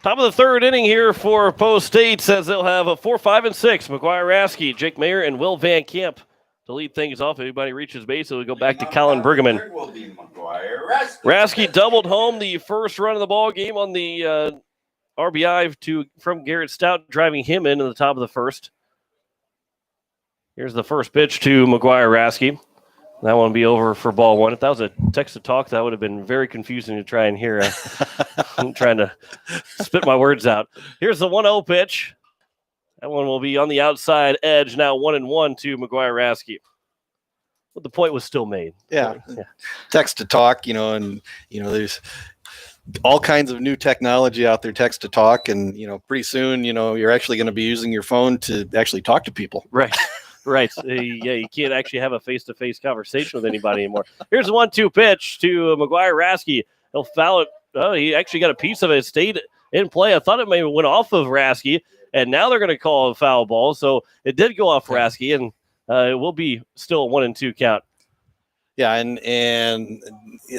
Top of the third inning here for Post State, says they'll have a 4, 5, and 6. McGuire Rasky, Jake Mayer, and Will Van Camp to lead things off. If anybody reaches base, it'll go back to Colin Bergman. Rasky doubled home the first run of the ball game on the RBI from Garrett Stout, driving him in the top of the first. Here's the first pitch to McGuire Rasky. That one will be over for ball 1. If that was a text to talk, that would have been very confusing to try and hear. I'm trying to spit my words out. Here's the 1-0 pitch. That one will be on the outside edge. Now 1-1 to McGuire Rasky. But the point was still made. Yeah. Text to talk, and there's all kinds of new technology out there, text to talk, and pretty soon, you're actually going to be using your phone to actually talk to people. Right. Right. Yeah, you can't actually have a face-to-face conversation with anybody anymore. Here's the 1-2 pitch to McGuire Rasky. He'll foul it. Oh, he actually got a piece of it. It stayed in play. I thought it may have went off of Rasky, and now they're going to call a foul ball. So it did go off Rasky, and it will be still a 1-2 count. Yeah, and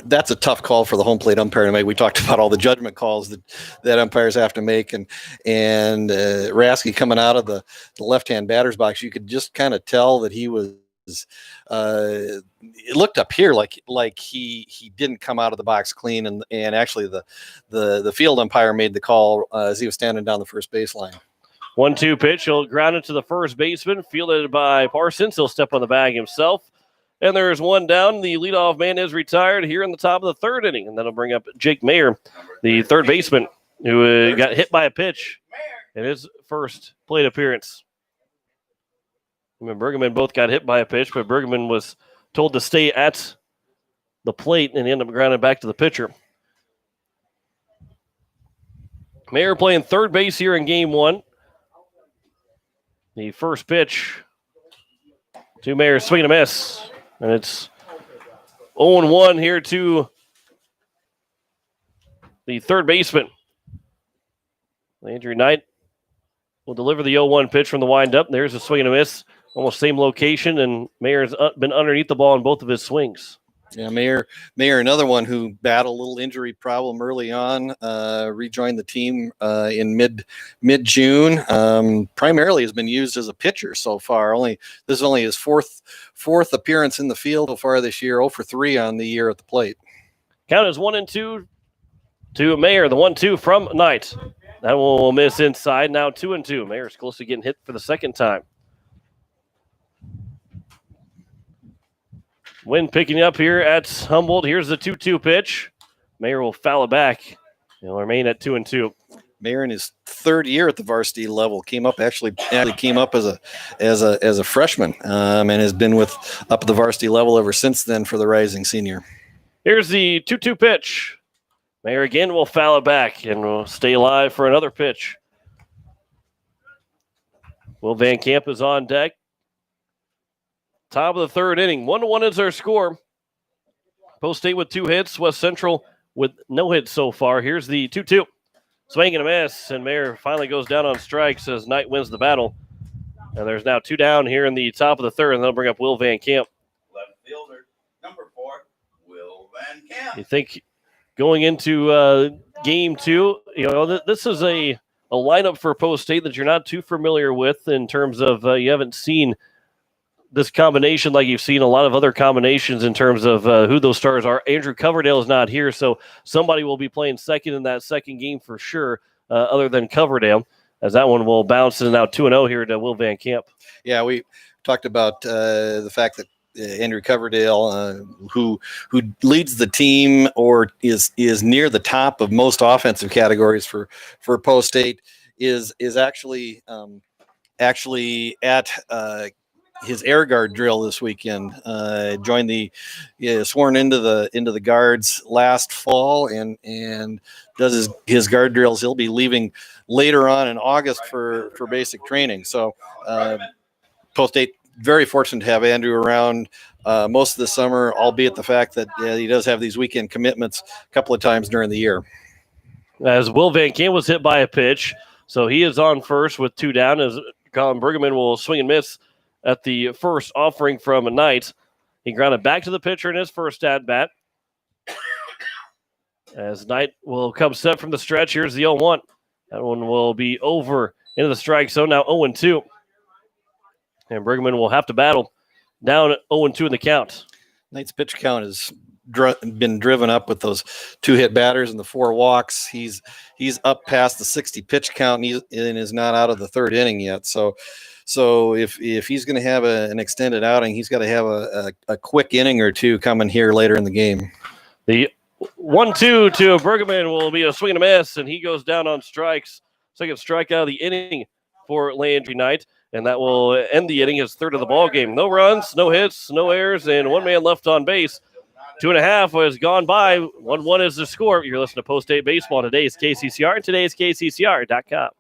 that's a tough call for the home plate umpire to make. We talked about all the judgment calls that umpires have to make, and Rasky coming out of the left-hand batter's box, you could just kind of tell that he was. It looked up here like he didn't come out of the box clean, and actually the field umpire made the call as he was standing down the first baseline. 1-2 pitch. He'll ground it to the first baseman, fielded by Parsons. He'll step on the bag himself. And there's one down. The leadoff man is retired here in the top of the third inning. And that'll bring up Jake Mayer, the third baseman, who got hit by a pitch in his first plate appearance. Him and Bergman both got hit by a pitch, but Bergman was told to stay at the plate and ended up grounding back to the pitcher. Mayer playing third base here in game one. The first pitch to Mayer, swing and a miss. And it's 0-1 here to the third baseman. Landry Knight will deliver the 0-1 pitch from the windup. There's a swing and a miss. Almost same location, and Mayer's been underneath the ball in both of his swings. Yeah, Mayer, another one who battled a little injury problem early on, rejoined the team in mid-June. Primarily has been used as a pitcher so far. This is only his fourth appearance in the field so far this year. 0 for 3 on the year at the plate. Count is 1-2 to Mayer. The 1-2 from Knight. That will miss inside. Now 2-2. Mayer's close to getting hit for the second time. Wind picking up here at Humboldt. Here's the 2-2 pitch. Mayer will foul it back. He'll remain at 2-2. Mayer in his third year at the varsity level came up as a freshman, and has been up at the varsity level ever since then for the rising senior. Here's the 2-2 pitch. Mayer again will foul it back and will stay alive for another pitch. Will Van Camp is on deck. Top of the third inning. 1-1 is our score. Post State with 2 hits. West Central with no hits so far. Here's the 2-2. Swing and a miss. And Mayer finally goes down on strikes as Knight wins the battle. And there's now 2 down here in the top of the third. And that'll bring up Will Van Camp. Left fielder, number 4, Will Van Camp. You think going into game 2, this is a lineup for Post State that you're not too familiar with in terms of you haven't seen this combination like you've seen a lot of other combinations in terms of who those stars are. Andrew Coverdale is not here, so somebody will be playing second in that second game for sure, other than Coverdale, as that one will bounce and now 2-0 here to Will Van Camp. Yeah, we talked about the fact that Andrew Coverdale, who leads the team or is near the top of most offensive categories for Post State, is actually at his air guard drill this weekend. Joined sworn into the guards last fall and does his guard drills. He'll be leaving later on in August for basic training. So Post State very fortunate to have Andrew around most of the summer, albeit the fact that he does have these weekend commitments a couple of times during the year. As Will Van Camp was hit by a pitch, so he is on first with 2 down as Colin Bergman will swing and miss at the first offering from Knight. He grounded back to the pitcher in his first at-bat. As Knight will come set from the stretch, here's the 0-1. That one will be over into the strike zone, now 0-2. And Bergman will have to battle down 0-2 in the count. Knight's pitch count has been driven up with those 2 hit batters and the 4 walks. He's up past the 60 pitch count and is not out of the third inning yet. So if he's going to have an extended outing, he's got to have a quick inning or 2 coming here later in the game. The 1-2 to Bergman will be a swing and a miss, and he goes down on strikes. Second strikeout of the inning for Landry Knight, and that will end the inning, his third of the ball game. No runs, no hits, no errors, and 1 man left on base. 2.5 has gone by. 1-1 is the score. You're listening to Post State Baseball. Today's KCCR and today's KCCR.com.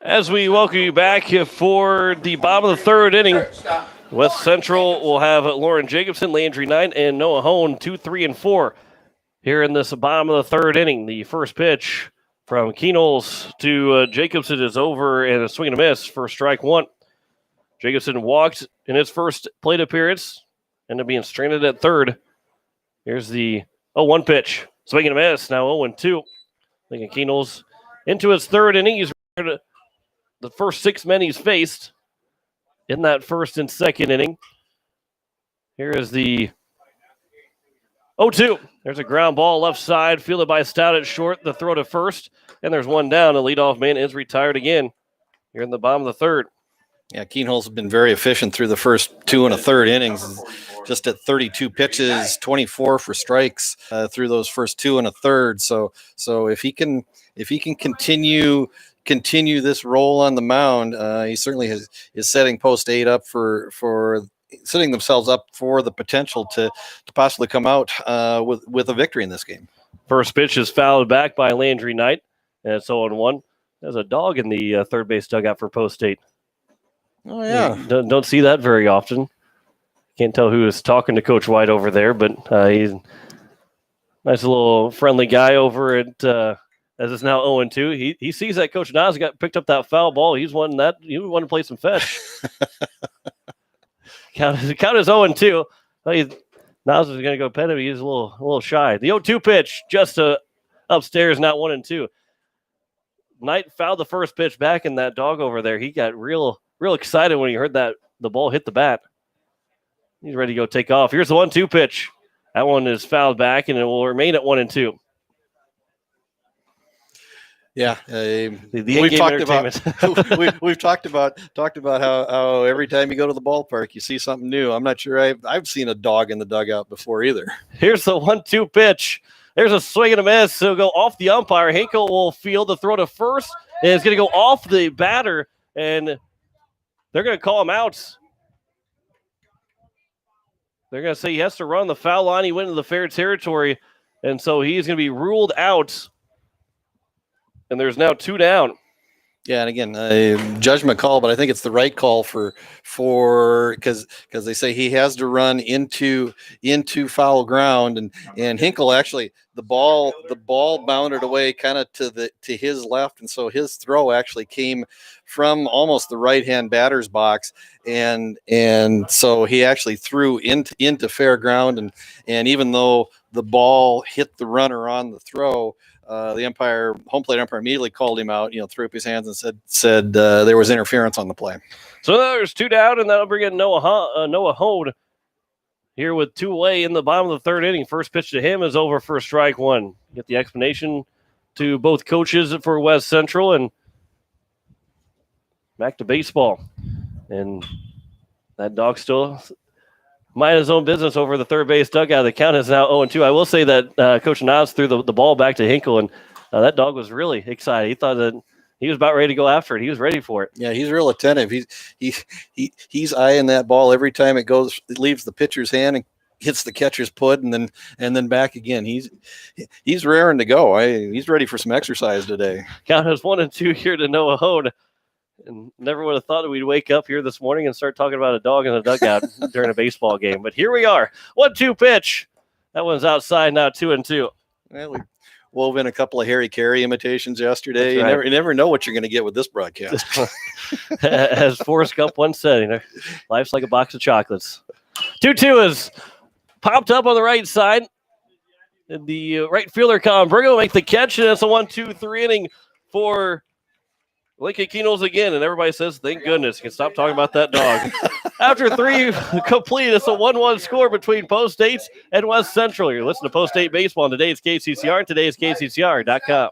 As we welcome you back for the bottom of the third inning, Stop. West Central will have Lauren Jacobson, Landry Knight, and Noah Hone, 2, 3, and 4. Here in this bottom of the third inning, the first pitch from Keenholz to Jacobson is over and a swing and a miss for strike one. Jacobson walked in his first plate appearance, ended up being stranded at third. Here's the 0-1 pitch. Swing and a miss, now 0-2. Thinking Keenholz into his third inning. He's the first 6 men he's faced in that first and second inning. Here is the 0-2. There's a ground ball left side, fielded by Stout at short. The throw to first, and there's one down. The leadoff man is retired again here in the bottom of the third. Yeah, Keenholz has been very efficient through the first 2 1/3 innings. Just at 32 pitches, 24 for strikes through those first 2 1/3. So if he can continue this role on the mound, he certainly is setting post 8 up for setting themselves up for the potential to possibly come out with a victory in this game. First pitch is fouled back by Landry Knight, and it's 0-1. There's a dog in the third base dugout for post 8. Oh, yeah. Don't see that very often. Can't tell who is talking to Coach White over there, but he's a nice little friendly guy over at as it's now 0-2. He sees that Coach Nas got picked up that foul ball. He's wanting to play some fetch. Count is 0-2. Nas is going to go pet him. He's a little shy. The 0-2 pitch just upstairs, not 1-2. Knight fouled the first pitch back, and that dog over there, he got real excited when he heard that the ball hit the bat. He's ready to go take off. Here's the 1-2 pitch. That one is fouled back, and it will remain at 1-2. Yeah, we've talked about we've talked about how every time you go to the ballpark you see something new. I'm not sure I've seen a dog in the dugout before either. Here's the 1-2 pitch. There's a swing and a miss. So go off the umpire. Hinkle will field the throw to first, and it's going to go off the batter, and they're going to call him out. They're going to say he has to run the foul line. He went into the fair territory, and so he's going to be ruled out. And there's now 2 down. Yeah, and again, judgment call, but I think it's the right call for because they say he has to run into foul ground, and Hinkle actually the ball bounded away kind of to his left, and so his throw actually came from almost the right hand batter's box, and so he actually threw into fair ground, and even though the ball hit the runner on the throw. The home plate umpire immediately called him out, threw up his hands and said there was interference on the play. So there's 2 down, and that'll bring in Noah Hone here with 2 away in the bottom of the third inning. First pitch to him is over for strike one. Get the explanation to both coaches for West Central, and back to baseball. And that dog still mind his own business over the third base dugout. The count is now 0-2. I will say that Coach Nas threw the ball back to Hinkle, and that dog was really excited. He thought that he was about ready to go after it. He was ready for it. Yeah, he's real attentive. He's eyeing that ball every time it leaves the pitcher's hand and hits the catcher's put, and then back again. He's raring to go. He's ready for some exercise today. Count is 1-2 here to Noah Hone. And never would have thought that we'd wake up here this morning and start talking about a dog in the dugout during a baseball game. But here we are. 1-2 pitch. That one's outside now, 2-2. Well, we wove in a couple of Harry Carey imitations yesterday. Right. You never know what you're going to get with this broadcast. As Forrest Gump once said, life's like a box of chocolates. 2-2 is popped up on the right side. And the right fielder, Colin Brigham, will make the catch, and it's a 1-2-3 inning for Lincoln Keenholz again, and everybody says, thank goodness. You can stop talking about that dog. After 3 complete, it's a 1-1 score between Post 8 and West Central. You're listening to Post 8 Baseball, and today it's KCCR, and today is KCCR.com.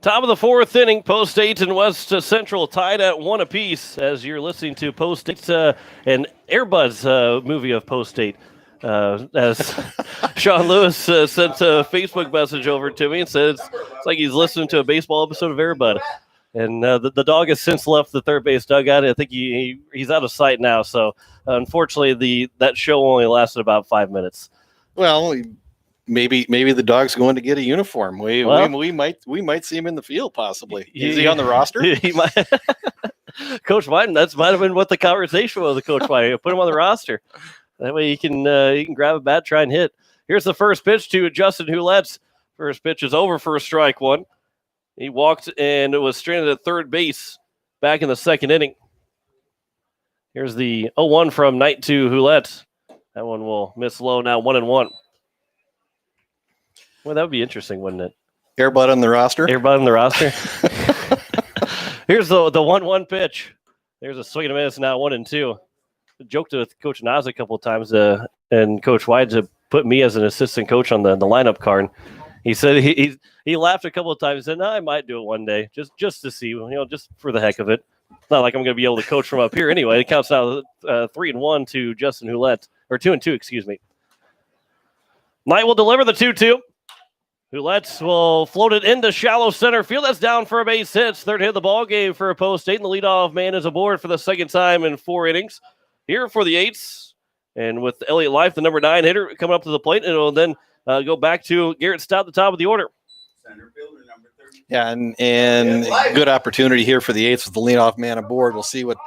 Top of the fourth inning, Post State and West Central tied at 1 apiece as you're listening to Post State and Airbud's movie of Post State. As Sean Lewis sent a Facebook message over to me and said it's like he's listening to a baseball episode of Airbud. And the dog has since left the third base dugout. I think he's out of sight now. So unfortunately, that show only lasted about 5 minutes. Well, maybe the dog's going to get a uniform. We might see him in the field possibly. Is he on the roster? He might. Coach White, that might have been what the conversation was with Coach White. Put him on the roster. That way he can grab a bat, try and hit. Here's the first pitch to Justin Houlette's. First pitch is over for a strike one. He walked and was stranded at third base back in the second inning. Here's the 0-1 from Knight to Houlette. That one will miss low now, 1-1. Well, that would be interesting, wouldn't it? Airbud on the roster? Airbud on the roster. Here's the 1-1 pitch. There's a swing and a miss, now 1-2. I joked with Coach Nas a couple of times, and Coach White to put me as an assistant coach on the lineup card. He said he laughed a couple of times and said, no, I might do it one day, just to see, just for the heck of it. It's not like I'm going to be able to coach from up here anyway. It counts out 3-1 to Justin Houlette, or 2-2, excuse me. Knight will deliver the 2-2. Houlette will float it into shallow center field. That's down for a base hit. Third hit of the ball game for Post State, and the leadoff man is aboard for the second time in 4 innings. Here for the Eights, and with Elliott Life, the number 9 hitter, coming up to the plate, and it will then go back to Garrett Stout, the top of the order. Center fielder number 30. Yeah, and good opportunity here for the Eights with the leadoff man aboard. We'll see what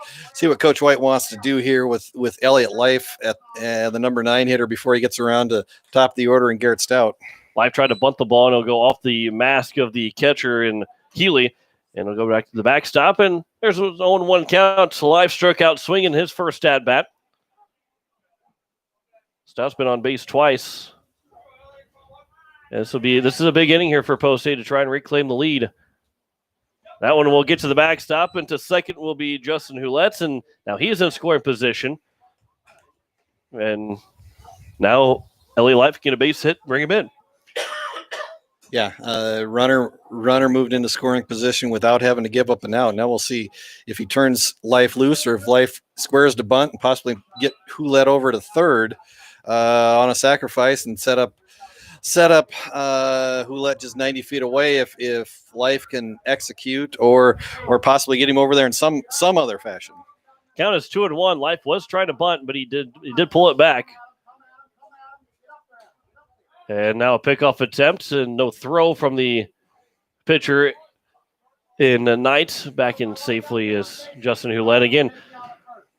Coach White wants to do here with Elliott Life at the number 9 hitter before he gets around to top of the order and Garrett Stout. Life tried to bunt the ball, and it'll go off the mask of the catcher in Healy, and it'll go back to the backstop, and there's an 0-1 count. So Life struck out swinging his first at bat. Stout's been on base twice. And this is a big inning here for Post State to try and reclaim the lead. That one will get to the backstop, and to second will be Justin Houlette, and now he's in scoring position. And now Elliott Life can get a base hit, bring him in. Yeah, runner moved into scoring position without having to give up an out. Now we'll see if he turns Life loose or if Life squares to bunt and possibly get Houlette over to third on a sacrifice and set up Houlette just 90 feet away if Life can execute or possibly get him over there in some other fashion. Count is 2-1. Life was trying to bunt, but he did pull it back. And now a pickoff attempt and no throw from the pitcher in the Knight. Back in safely is Justin Houlette. Again,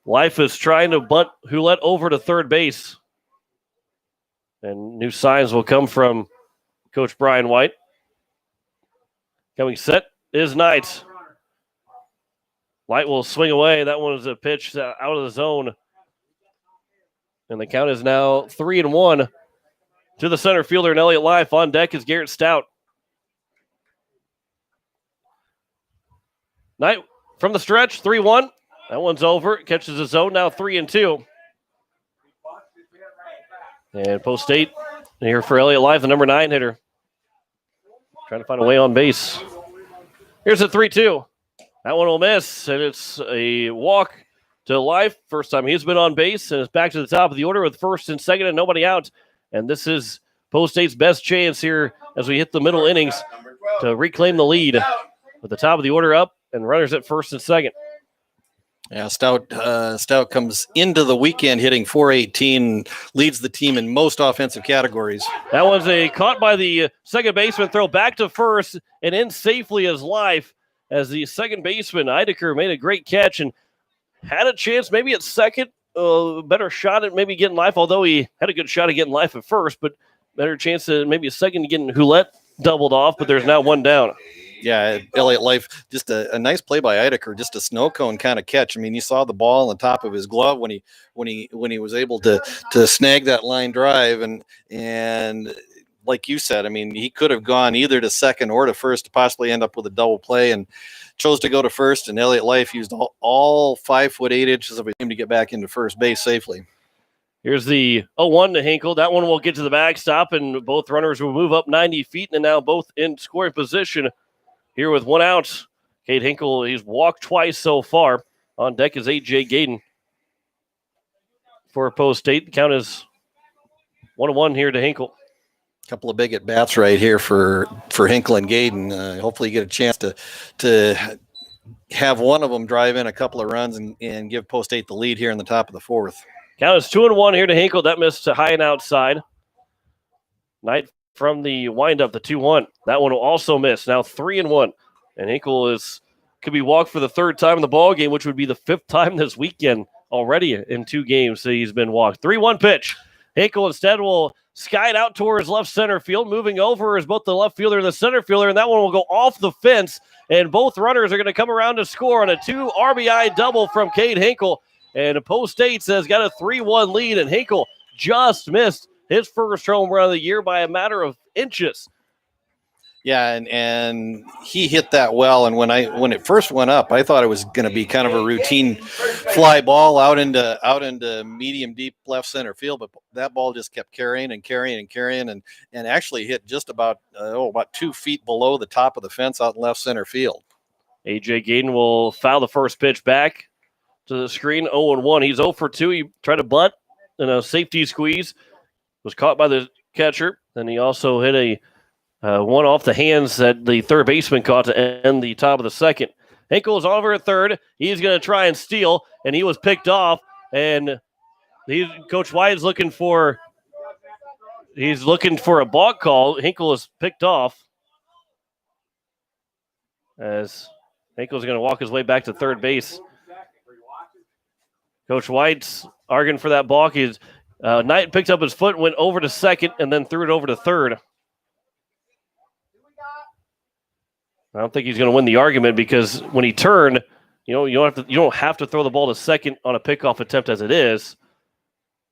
Life is trying to bunt Houlette over to third base. And new signs will come from Coach Brian White. Coming set is Knight. Light will swing away. That one is a pitch out of the zone. And the count is now 3-1. To the center fielder and Elliott Life. On deck is Garrett Stout. Knight from the stretch, 3-1. That one's over. Catches the zone, now 3-2. And Post State here for Elliott Life, the number 9 hitter. Trying to find a way on base. Here's a 3-2. That one will miss, and it's a walk to Life. First time he's been on base, and it's back to the top of the order with first and second and nobody out. And this is Post State's best chance here as we hit the middle innings to reclaim the lead with the top of the order up and runners at first and second. Yeah, Stout comes into the weekend hitting .418, leads the team in most offensive categories. That one's a caught by the second baseman, throw back to first and in safely as Life as the second baseman, Eidecker, made a great catch and had a chance maybe at second. Better shot at maybe getting Life, although he had a good shot at getting Life at first, but better chance at maybe a second getting Houlette doubled off, but there's now one down. Yeah, Elliott Life, just a nice play by Eidecker, just a snow cone kind of catch. I mean, you saw the ball on the top of his glove when he was able to snag that line drive, and like you said, I mean, he could have gone either to second or to first to possibly end up with a double play, and chose to go to first, and Elliott Life used all 5 foot 8 inches of him to get back into first base safely. Here's the 0-1 to Hinkle. That one will get to the backstop, and both runners will move up 90 feet, and now both in scoring position here with 1 out. Cade Hinkle, he's walked twice so far. On deck is A.J. Gaden for Post State. The count is 1-1 here to Hinkle. Couple of big at-bats right here for Hinkle and Gaden. Hopefully you get a chance to have one of them drive in a couple of runs and give Post State the lead here in the top of the 4th. Count is 2-1 here to Hinkle. That missed high and outside. Knight from the windup, the 2-1. That one will also miss. Now 3-1. And Hinkle could be walked for the 3rd time in the ball game, which would be the 5th time this weekend already in 2 games. So he's been walked. 3-1 pitch. Hinkle instead will sky it out towards left center field. Moving over is both the left fielder and the center fielder, and that one will go off the fence. And both runners are going to come around to score on a 2 RBI double from Cade Hinkle. And Post State has got a 3-1 lead, and Hinkle just missed his first home run of the year by a matter of inches. Yeah, and he hit that well. And when it first went up, I thought it was going to be kind of a routine fly ball out into medium deep left center field, but that ball just kept carrying and actually hit just about 2 feet below the top of the fence out in left center field. A.J. Gaden will foul the first pitch back to the screen. 0-1. He's 0 for 2. He tried to bunt in a safety squeeze. Was caught by the catcher. Then he also hit a one off the hands that the third baseman caught to end the top of the 2nd. Hinkle is over at 3rd. He's going to try and steal, and he was picked off. And Coach White is looking for a balk call. Hinkle is picked off as Hinkle's going to walk his way back to 3rd base. Coach White's arguing for that balk. Knight picked up his foot, went over to 2nd, and then threw it over to 3rd. I don't think he's going to win the argument because when he turned, you don't have to throw the ball to 2nd on a pickoff attempt as it is.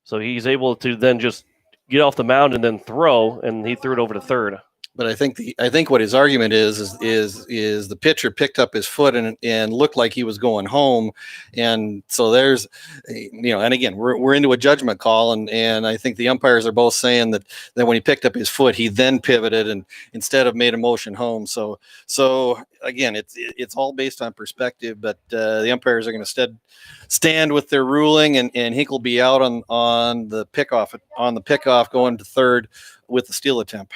So he's able to then just get off the mound and then throw, and he threw it over to 3rd. But I think what his argument is the pitcher picked up his foot and looked like he was going home, and so there's, and again we're into a judgment call, and I think the umpires are both saying that when he picked up his foot, he then pivoted and instead of made a motion home. So again, it's all based on perspective, but the umpires are going to stand with their ruling, and Hinkle be out on the pickoff going to 3rd with the steal attempt.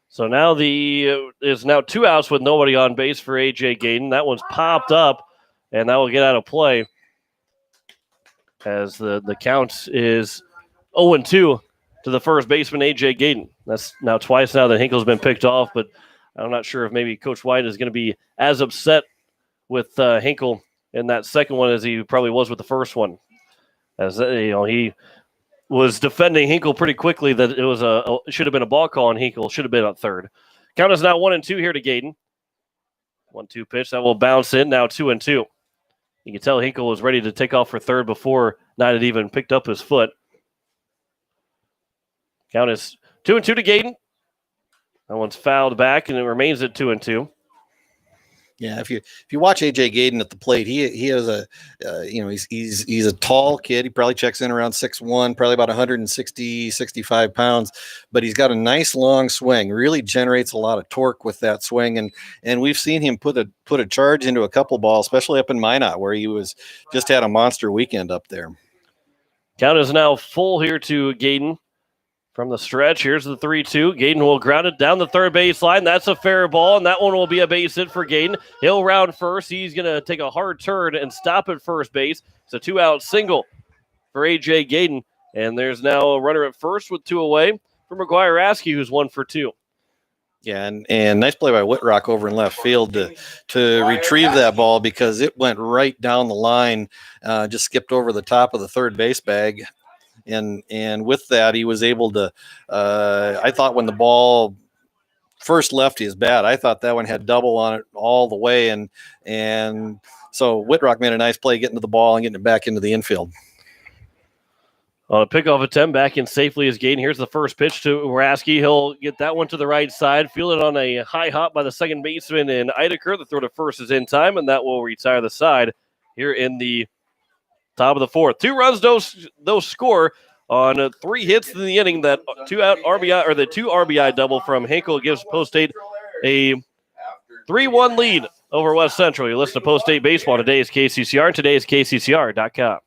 So now is now 2 outs with nobody on base for A.J. Gaden. That one's popped up, and that will get out of play as the count is 0-2 to the first baseman, A.J. Gaden. That's now twice now that Hinkle's been picked off, but I'm not sure if maybe Coach White is going to be as upset with Hinkle in that second one as he probably was with the first one. As he was defending Hinkle pretty quickly that it should have been a ball call, and Hinkle should have been on 3rd. Count is now 1-2 here to Gaden. 1-2 pitch that will bounce in. Now 2-2. You can tell Hinkle was ready to take off for 3rd before Knight had even picked up his foot. Count is 2-2 to Gaden. That one's fouled back, and it remains at 2-2. Yeah, if you watch A.J. Gaden at the plate, he has he's a tall kid. He probably checks in around 6'1", probably about 65 pounds, but he's got a nice long swing. Really generates a lot of torque with that swing, and we've seen him put a charge into a couple balls, especially up in Minot, where he just had a monster weekend up there. Count is now full here to Gaden. From the stretch, here's the 3-2. Gaden will ground it down the 3rd baseline. That's a fair ball, and that one will be a base hit for Gaden. He'll round first. He's going to take a hard turn and stop at first base. It's a 2-out single for A.J. Gaden. And there's now a runner at first with 2 away for McGuire Askey, who's 1 for 2. Yeah, and nice play by Whitrock over in left field to retrieve that ball because it went right down the line, just skipped over the top of the 3rd base bag. And with that, he was able to, I thought when the ball first left his bat, I thought that one had double on it all the way. And so Whitrock made a nice play getting to the ball and getting it back into the infield. On a pickoff attempt, back in safely is Gaden. Here's the first pitch to Raskey. He'll get that one to the right side, fielded on a high hop by the 2nd baseman in Eideker. The throw to first is in time, and that will retire the side here in the top of the 4th. 2 runs, those score on 3 hits in the inning. That 2-out RBI or the 2 RBI double from Hinkle gives Post State a 3-1 lead over West Central. You listen to Post State Baseball. Today is KCCR, and today is KCCR.com.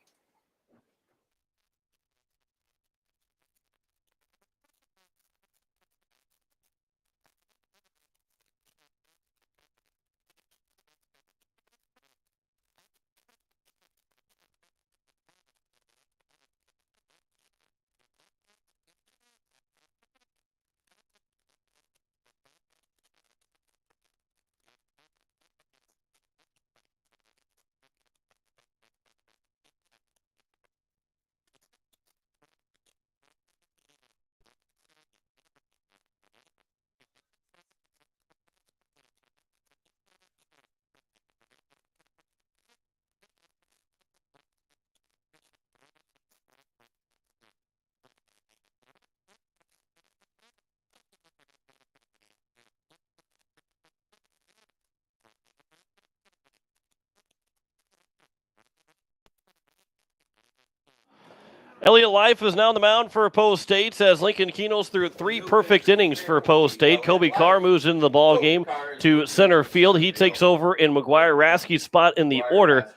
Elliott Life is now on the mound for Post State as Lincoln Keno's through 3 perfect innings for Post State. Kobe Carr moves into the ball game to center field. He takes over in McGuire Rasky's spot in the order.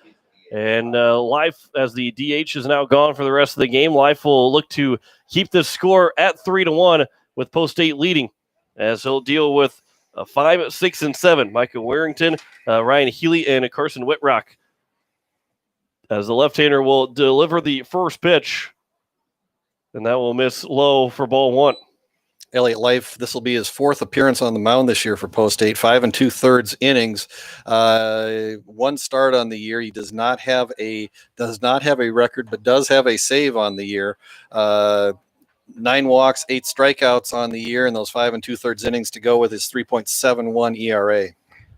And Life, as the DH is now gone for the rest of the game, Life will look to keep this score at 3-1 with Post State leading as he'll deal with 5, 6, and 7. Micah Warrington, Ryan Healy, and Carson Whitrock. As the left-hander will deliver the first pitch, and that will miss low for ball 1. Elliott Life, this will be his 4th appearance on the mound this year for Post State, 5 2/3 innings, 1 start on the year. He does not have a record, but does have a save on the year. 9 walks, 8 strikeouts on the year, and those 5 2/3 innings to go with his 3.71 ERA.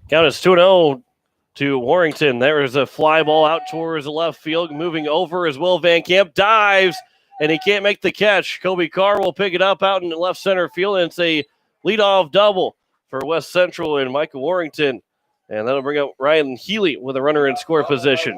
Count is 2-0 to Warrington. There is a fly ball out towards the left field. Moving over as Will Van Camp dives, and he can't make the catch. Kobe Carr will pick it up out in the left center field, and it's a leadoff double for West Central and Micah Warrington. And that'll bring up Ryan Healy with a runner in score position.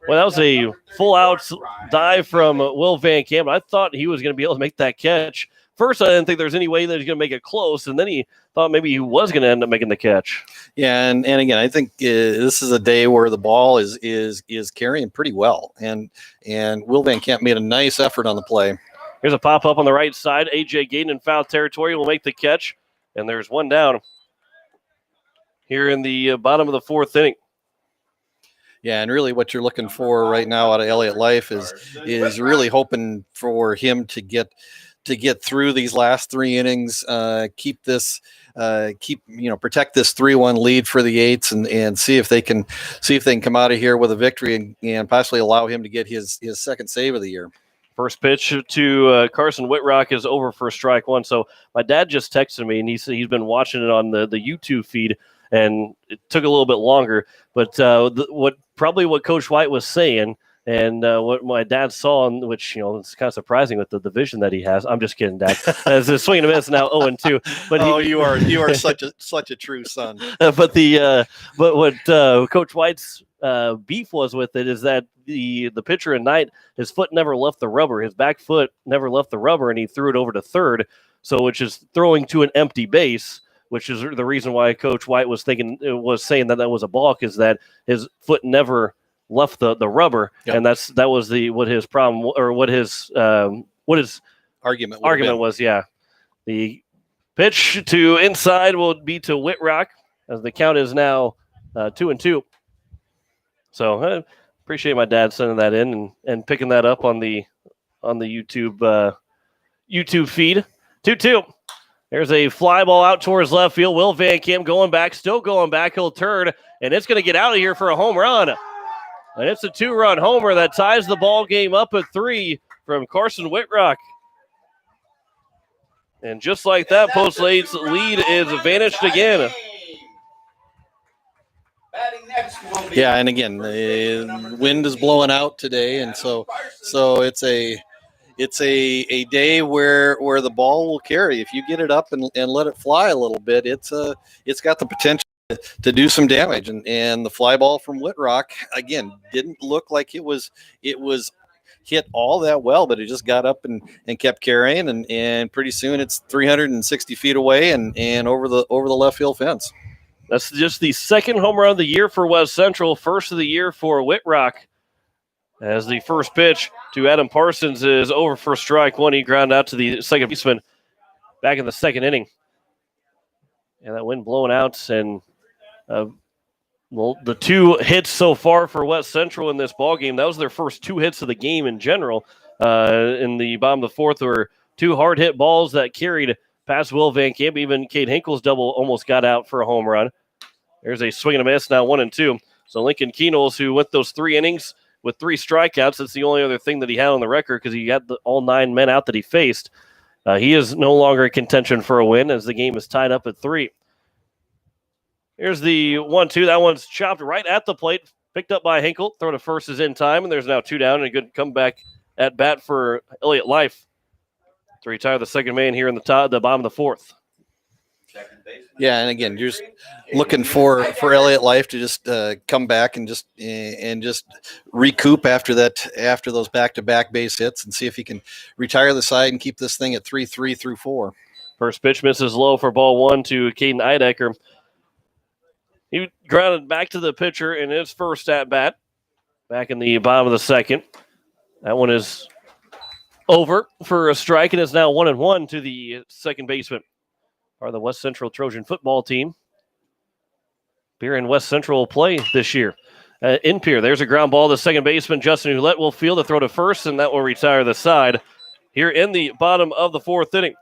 Well, that was a full-out dive from Will Van Camp. I thought he was going to be able to make that catch. First, I didn't think there was any way that he was going to make it close, and then he thought maybe he was going to end up making the catch. Yeah, and again, I think this is a day where the ball is carrying pretty well, and Will Van Camp made a nice effort on the play. Here's a pop-up on the right side. A.J. Gayden in foul territory will make the catch, and there's one down here in the bottom of the 4th inning. Yeah, and really what you're looking for right now out of Elliott Life is really hoping for him to get through these last 3 innings, protect this 3-1 lead for the Eights, and see if they can come out of here with a victory and possibly allow him to get his 2nd save of the year. First pitch to Carson Whitrock is over for strike 1. So my dad just texted me, and he said he's been watching it on the YouTube feed, and it took a little bit longer. But what Coach White was saying, and what my dad saw, which it's kind of surprising with the division that he has. I'm just kidding, Dad. As a swing and a miss now 0-2. But you are such a true son. But what Coach White's beef was with it is that the pitcher in night, his foot never left the rubber. His back foot never left the rubber, and he threw it over to third. So which is throwing to an empty base, which is the reason why Coach White was saying that was a balk, is that his foot never left the rubber, yep. And that was what his problem, or what his argument was. Yeah, the pitch to inside will be to Whitrock as the count is now 2-2. So I appreciate my dad sending that in and picking that up on the YouTube feed. 2-2. There's a fly ball out towards left field. Will Van Camp still going back. He'll turn, and it's going to get out of here for a home run. And it's a 2-run homer that ties the ball game up at 3 from Carson Whitrock. And just like that, Post State's lead is vanished again. Yeah, and again, the wind is blowing out today, and so it's a day where the ball will carry. If you get it up and let it fly a little bit, it's got the potential to do some damage. And the fly ball from Whitrock, again, didn't look like it was hit all that well, but it just got up and kept carrying, and pretty soon it's 360 feet away and over the left field fence. That's just the second home run of the year for West Central, first of the year for Whitrock. As the first pitch to Adam Parsons is over for strike one. He grounded out to the second baseman back in the second inning. And that wind blowing out, and the two hits so far for West Central in this ballgame, that was their first two hits of the game in general. In the bottom of the fourth were two hard hit balls that carried past Will Van Camp. Even Cade Hinkle's double almost got out for a home run. There's a swing and a miss, now 1-2. So Lincoln Keenels, who went those 3 innings with 3 strikeouts, that's the only other thing that he had on the record because he got all 9 men out that he faced. He is no longer in contention for a win as the game is tied up at 3. Here's the 1-2. That one's chopped right at the plate, picked up by Hinkle. Throw to first is in time, and there's now 2 down, and a good comeback at bat for Elliott Life to retire the second man here in the bottom of the fourth. Yeah, and again, you're just looking for Elliott Life to just come back and just recoup after those back-to-back base hits and see if he can retire the side and keep this thing at 3-3 through 4. First pitch misses low for ball 1 to Caden Eidecker. He grounded back to the pitcher in his first at bat, back in the bottom of the second. That one is over for a strike, and it's now 1-1 to the second baseman. Are the West Central Trojan football team. Pierre and West Central will play this year. In Pierre, there's a ground ball. The second baseman, Justin Hulett, will field the throw to first, and that will retire the side here in the bottom of the fourth inning.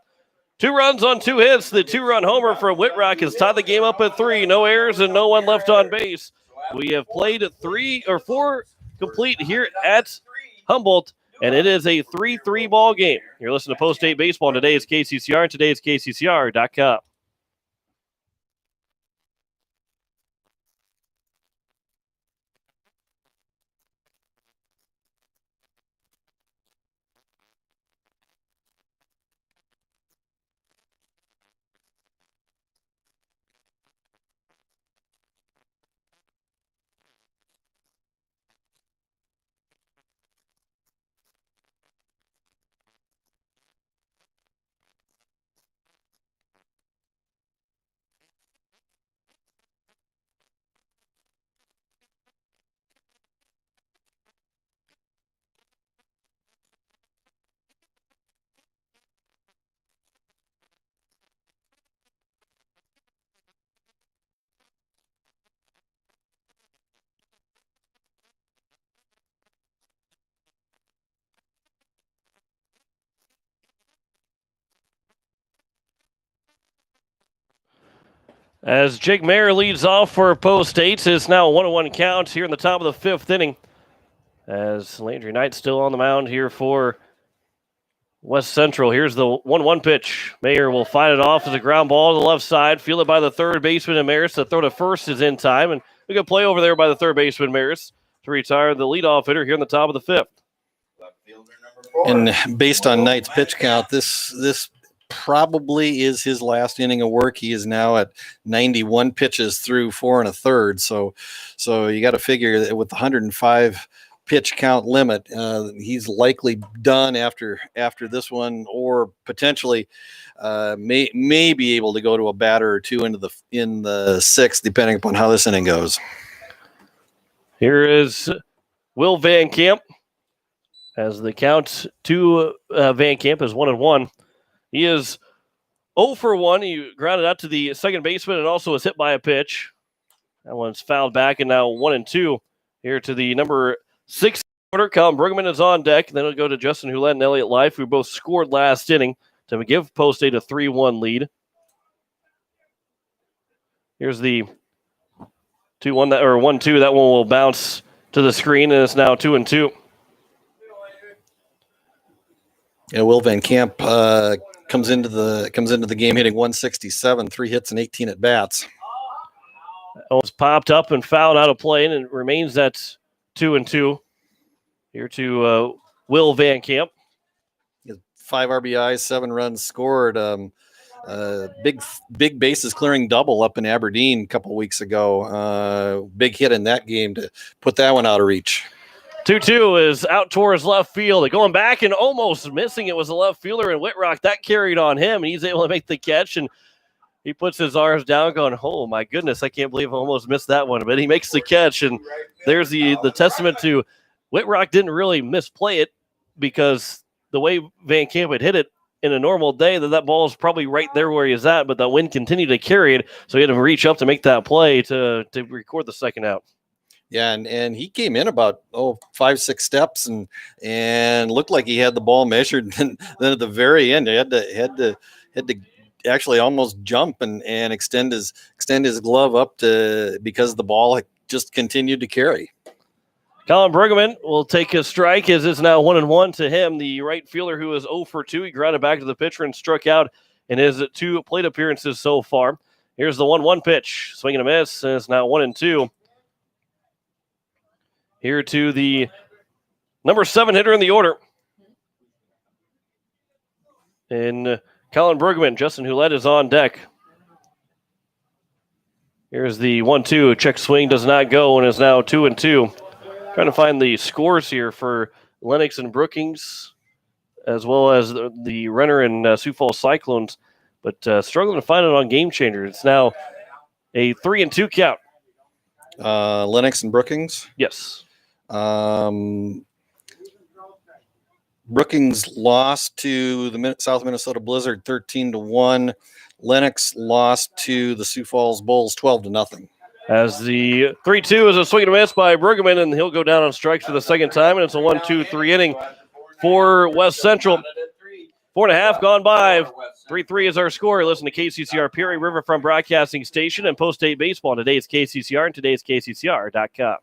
2 runs on 2 hits. The 2-run homer for Whitrock has tied the game up at 3. No errors and no one left on base. We have played 4 complete here at Humboldt, and it is a 3-3 ball game. You're listening to Post-State Baseball, and today is KCCR, and today is KCCR.com. As Jake Mayer leads off for Post-State, it's now a 1-1 count here in the top of the fifth inning. As Landry Knight still on the mound here for West Central. Here's the 1-1 pitch. Mayer will fight it off as a ground ball to the left side, fielded by the third baseman and Maris. The throw to first is in time, and a good play over there by the third baseman Maris to retire the leadoff hitter here in the top of the fifth. And based on Knight's pitch count, this probably is his last inning of work. He is now at 91 pitches through 4 1/3. So you got to figure that with the 105 pitch count limit, he's likely done after this one, or potentially may be able to go to a batter or two in the sixth, depending upon how this inning goes. Here is Will Van Camp as the count to Van Camp is 1-1. He is 0 for 1. He grounded out to the second baseman and also was hit by a pitch. That one's fouled back, and now 1-2 here to the number 6 order. Colin Brugman is on deck. Then it'll go to Justin Hulett and Elliott Life, who both scored last inning to give Post-State a 3-1 lead. Here's the 1-2. That one will bounce to the screen, and it's now 2-2. Yeah, Will Van Camp comes into the game hitting 167, 3 hits and 18 at bats. That was popped up and fouled out of play, and it remains at 2-2. Here to Will Van Camp. 5 RBIs, 7 runs scored. Big bases clearing double up in Aberdeen a couple weeks ago. Big hit in that game to put that one out of reach. 2-2 is out towards left field. Going back and almost missing. It was a left fielder in Whitrock. That carried on him, and he's able to make the catch. And He puts his arms down going, oh, my goodness, I can't believe I almost missed that one. But he makes the catch, and there's the testament to Whitrock didn't really misplay it because the way Van Camp had hit it in a normal day, that ball is probably right there where he is at, but the wind continued to carry it, so he had to reach up to make that play to record the second out. Yeah, and he came in about 5-6 steps and looked like he had the ball measured. And then at the very end, he had to actually almost jump and extend his glove up because the ball just continued to carry. Colin Bruggeman will take a strike as it's now 1-1 to him. The right fielder who is 0 for 2. He grounded back to the pitcher and struck out in his 2 plate appearances so far. Here's the 1-1 pitch. Swing and a miss, and it's now 1-2. Here to the number 7 hitter in the order. And Colin Bruggeman, Justin Hulett is on deck. Here's the 1-2. Check swing does not go and is now 2-2. Trying to find the scores here for Lennox and Brookings, as well as the Renner and Sioux Falls Cyclones, but struggling to find it on Game Changer. It's now a 3-2 count. Lennox and Brookings? Yes. Brookings lost to the South Minnesota Blizzard 13-1. Lennox lost to the Sioux Falls Bulls 12-0. As the 3-2 is a swing and a miss by Bruggeman, and he'll go down on strikes for the second time, and it's a 1-2-3 inning for West Central. 4.5 gone by. 3-3 is our score. Listen to KCCR Pierre Riverfront Broadcasting Station and Post-State Baseball. Today's KCCR and today's KCCR.com.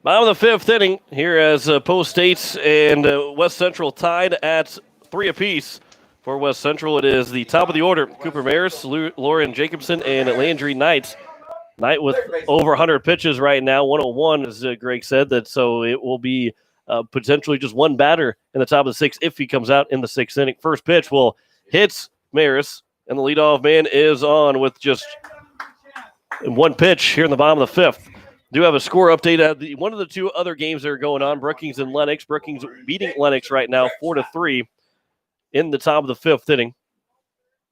Bottom of the 5th inning here as Post State and West Central tied at 3 apiece. For West Central, it is the top of the order. Cooper Maris, Lauren Jacobson, and Landry Knight. Knight with over 100 pitches right now, 101, as Greg said. So it will be potentially just one batter in the top of the 6th if he comes out in the 6th inning. First pitch will hit Maris, and the leadoff man is on with just one pitch here in the bottom of the 5th. Do have a score update at one of the 2 other games that are going on, Brookings and Lennox. Brookings beating Lennox right now 4-3 in the top of the 5th inning.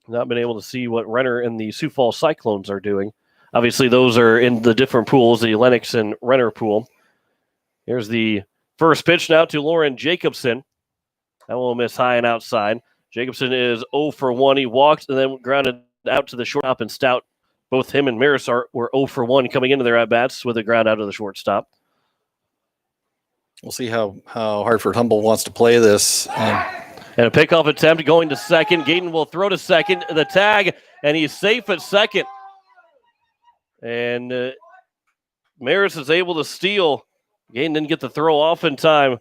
Not been able to see what Renner and the Sioux Falls Cyclones are doing. Obviously, those are in the different pools, the Lennox and Renner pool. Here's the first pitch now to Lauren Jacobson. That will miss high and outside. Jacobson is 0 for 1. He walked and then grounded out to the shortstop, and Stout. Both him and Maris were 0 for 1 coming into their at-bats with a ground out of the shortstop. We'll see how Hartford Humboldt wants to play this. And a pickoff attempt going to second. Gayden will throw to second. The tag, and he's safe at second. And Maris is able to steal. Gayden didn't get the throw off in time.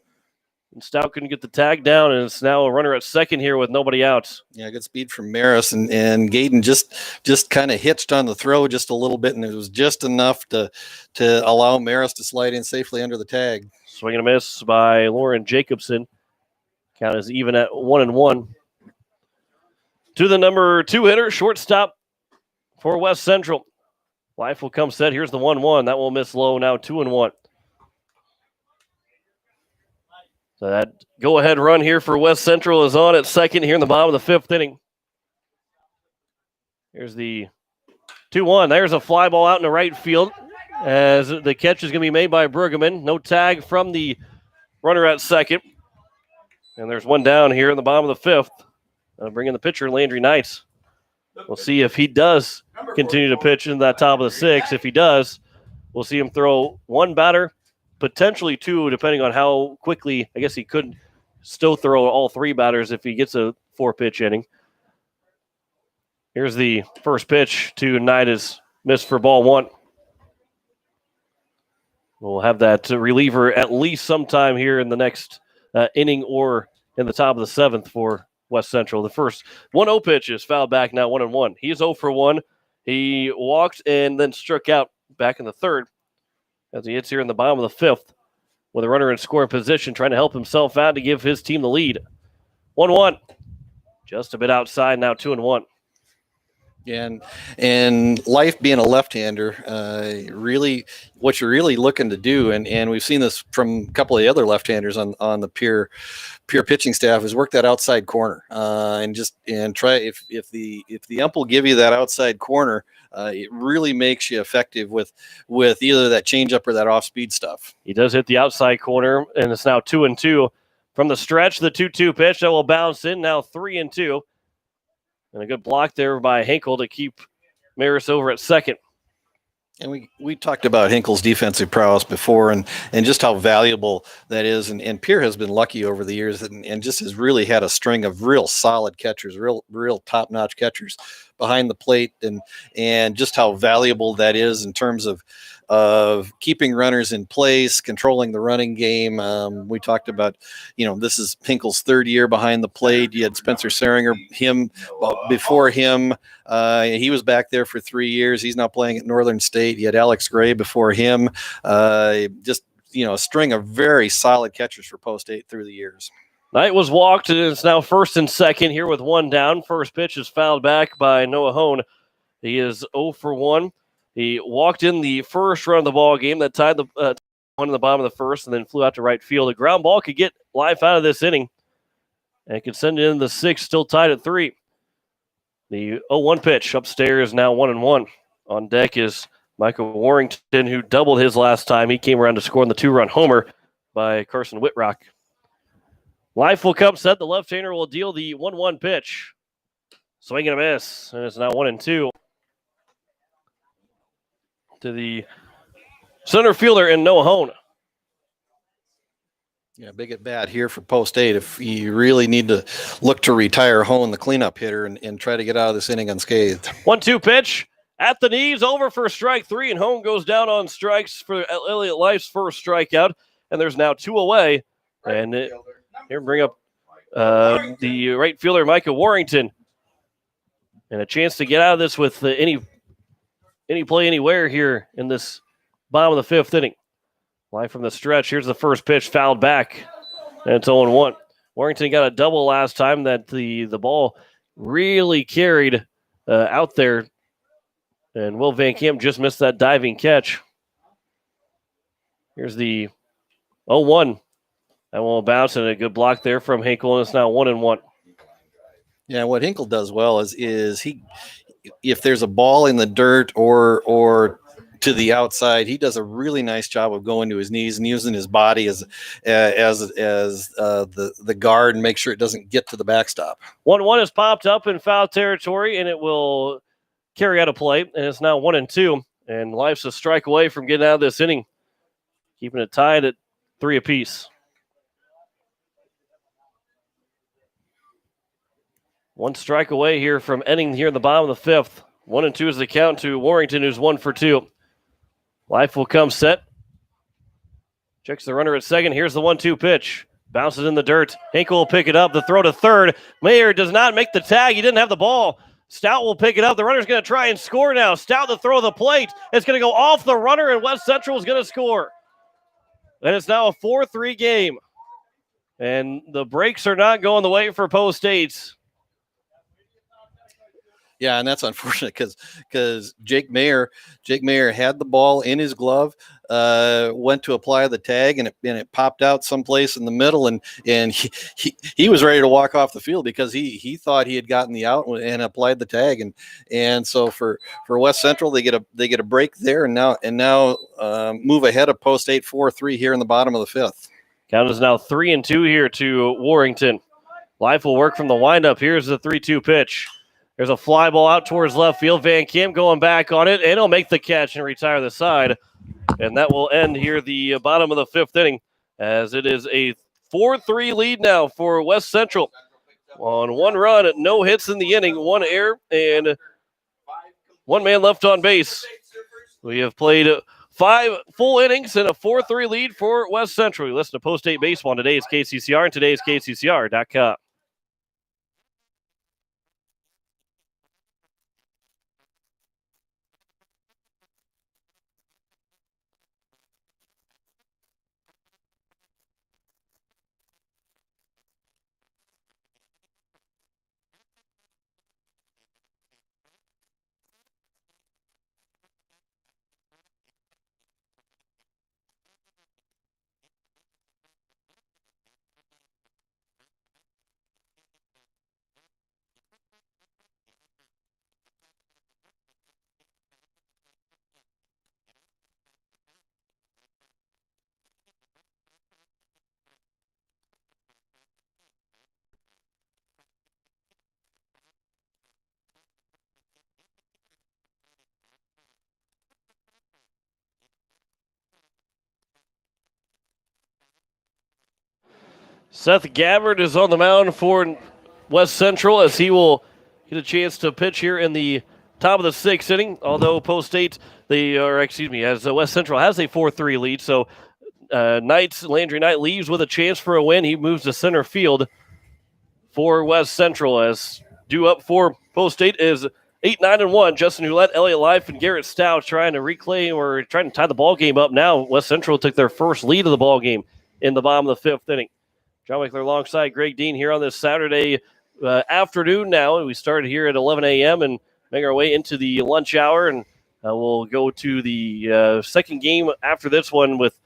And Stout couldn't get the tag down, and it's now a runner at second here with nobody out. Yeah, good speed from Maris, and Gayden just kind of hitched on the throw just a little bit, and it was just enough to allow Maris to slide in safely under the tag. Swing and a miss by Lauren Jacobson. Count is even at 1-1. To the number 2 hitter, shortstop for West Central. Life will come set. Here's the 1-1. That will miss low, now 2-1. So that go-ahead run here for West Central is on at second here in the bottom of the 5th inning. Here's the 2-1. There's a fly ball out in the right field as the catch is going to be made by Bruggeman. No tag from the runner at second. And there's one down here in the bottom of the 5th. bring in the pitcher, Landry Knight. We'll see if he does continue to pitch in that top of the 6th. If he does, we'll see him throw one batter, potentially 2, depending on how quickly. I guess he could still throw all 3 batters if he gets a 4-pitch inning. Here's the first pitch to Knight, is missed for ball 1. We'll have that reliever at least sometime here in the next inning or in the top of the 7th for West Central. The first 1-0 pitch is fouled back, now 1-1. He's 0 for 1. He walked and then struck out back in the 3rd as he hits here in the bottom of the 5th with a runner in scoring position, trying to help himself out to give his team the lead. 1-1. Just a bit outside, now 2-1. And life being a left-hander, really what you're really looking to do, and we've seen this from a couple of the other left-handers on the Pierre pitching staff, is work that outside corner and try if the ump will give you that outside corner, it really makes you effective with either that changeup or that off-speed stuff. He does hit the outside corner, and it's now 2-2 from the stretch. The 2-2 pitch that will bounce in, now 3-2. And a good block there by Hinkle to keep Maris over at second. And we talked about Hinkle's defensive prowess before and just how valuable that is. And Pierre has been lucky over the years and just has really had a string of real solid catchers, real top-notch catchers behind the plate, and just how valuable that is in terms of keeping runners in place, controlling the running game. We talked about, this is Hinkle's 3rd year behind the plate. You had Spencer Seringer, before him. He was back there for 3 years. He's now playing at Northern State. You had Alex Gray before him. A string of very solid catchers for Post 8 through the years. Knight was walked, and it's now 1st and 2nd here with 1 down. First pitch is fouled back by Noah Hone. He is 0 for 1. He walked in the first run of the ball game that tied the one in the bottom of the 1st and then flew out to right field. A ground ball could get life out of this inning and could send it in the 6th, still tied at 3. The 0-1 pitch upstairs, now 1-1. On deck is Michael Warrington, who doubled his last time. He came around to score on the 2-run homer by Carson Whitrock. Life will come set. The left-hander will deal the 1-1 pitch. Swing and a miss, and it's now 1-2. To the center fielder in Noah Hone. Yeah, big at bat here for Post 8. If you really need to look to retire Hone, the cleanup hitter, and try to get out of this inning unscathed. 1-2 pitch at the knees, over for strike 3, and Hone goes down on strikes for Elliott Life's first strikeout. And there's now 2 away. And here bring up the right fielder, Micah Warrington, and a chance to get out of this with any play anywhere here in this bottom of the 5th inning. Live from the stretch. Here's the first pitch, fouled back. And it's 0-1. Warrington got a double last time that the ball really carried out there. And Will Van Camp just missed that diving catch. Here's the 0-1. That won't bounce, and a good block there from Hinkle, and it's now 1-1. Yeah, what Hinkle does well is he, if there's a ball in the dirt or to the outside, he does a really nice job of going to his knees and using his body as the guard and make sure it doesn't get to the backstop. 1-1 is popped up in foul territory, and it will carry out a play, and it's now 1-2. And Life's a strike away from getting out of this inning, keeping it tied at 3 apiece. 1 strike away here from ending here in the bottom of the 5th. 1-2 is the count to Warrington, who's 1 for 2. Life will come set. Checks the runner at second. Here's the 1-2 pitch. Bounces in the dirt. Hinkle will pick it up. The throw to third. Mayer does not make the tag. He didn't have the ball. Stout will pick it up. The runner's going to try and score now. Stout the throw of the plate. It's going to go off the runner, and West Central is going to score. And it's now a 4-3 game. And the breaks are not going the way for Post 8. Yeah, and that's unfortunate because Jake Mayer had the ball in his glove, went to apply the tag, and it popped out someplace in the middle, and he was ready to walk off the field because he thought he had gotten the out and applied the tag, and so for West Central they get a break there, and now move ahead of Post 8 4-3 here in the bottom of the 5th. Count is now 3-2 here to Warrington. Life will work from the windup. Here's the 3-2 pitch. There's a fly ball out towards left field. Van Camp going back on it, and he'll make the catch and retire the side. And that will end here the bottom of the fifth inning, as it is a 4-3 lead now for West Central. On one run, no hits in the inning, one error, and one man left on base. We have played 5 full innings and a 4-3 lead for West Central. You listen to Post-State Baseball on today's KCCR and today's KCCR.com. Seth Gabbard is on the mound for West Central, as he will get a chance to pitch here in the top of the sixth inning. Although Post-State, as West Central has a 4-3 lead, so Landry Knight leaves with a chance for a win. He moves to center field for West Central, as due up for Post-State is 8-9-1. Justin Hulett, Elliott Life, and Garrett Stout trying to reclaim or trying to tie the ball game up. Now West Central took their first lead of the ball game in the bottom of the fifth inning. John Wickler alongside Greg Dean here on this Saturday afternoon now. We started here at 11 a.m. and make our way into the lunch hour, and we'll go to the second game after this one with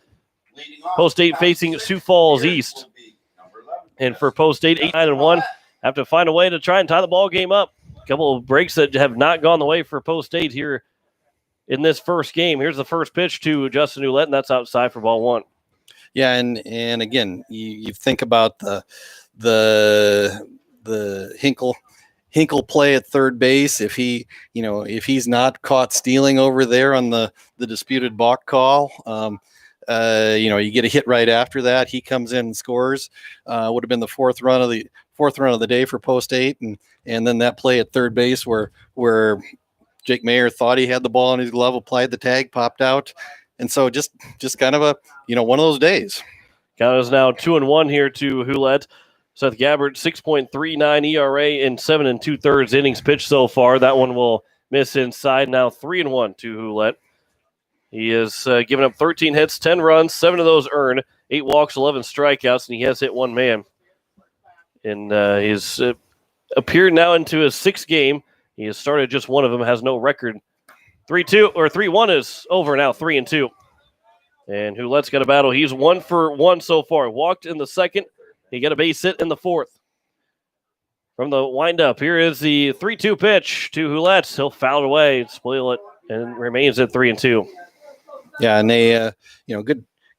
Post-State facing Sioux Falls East. And for Post-State, 8-9-1, have to find a way to try and tie the ball game up. A couple of breaks that have not gone the way for Post-State here in this first game. Here's the first pitch to Justin Hulett, and that's outside for ball one. Yeah, and again, you think about the Hinkle play at third base. If he's not caught stealing over there on the disputed balk call, you get a hit right after that. He comes in and scores. Would have been the fourth run of the day for Post-State, and then that play at third base where Jake Mayer thought he had the ball in his glove, applied the tag, popped out. And so just kind of a, one of those days. Count is now 2-1 here to Hulett. Seth Gabbard, 6.39 ERA in 7 2/3 innings pitched so far. That one will miss inside. Now 3-1 to Hulett. He has given up 13 hits, 10 runs, 7 of those earned, 8 walks, 11 strikeouts, and he has hit one man. And he's appeared now into his sixth game. He has started just one of them, has no record. 3-1 is over now, 3-2. And Hulett's got a battle. He's 1 for 1 so far. Walked in the second. He got a base hit in the fourth. From the windup, here is the 3-2 pitch to Hulett. He'll foul it away, spoil it, and remains at 3-2. Yeah, and they,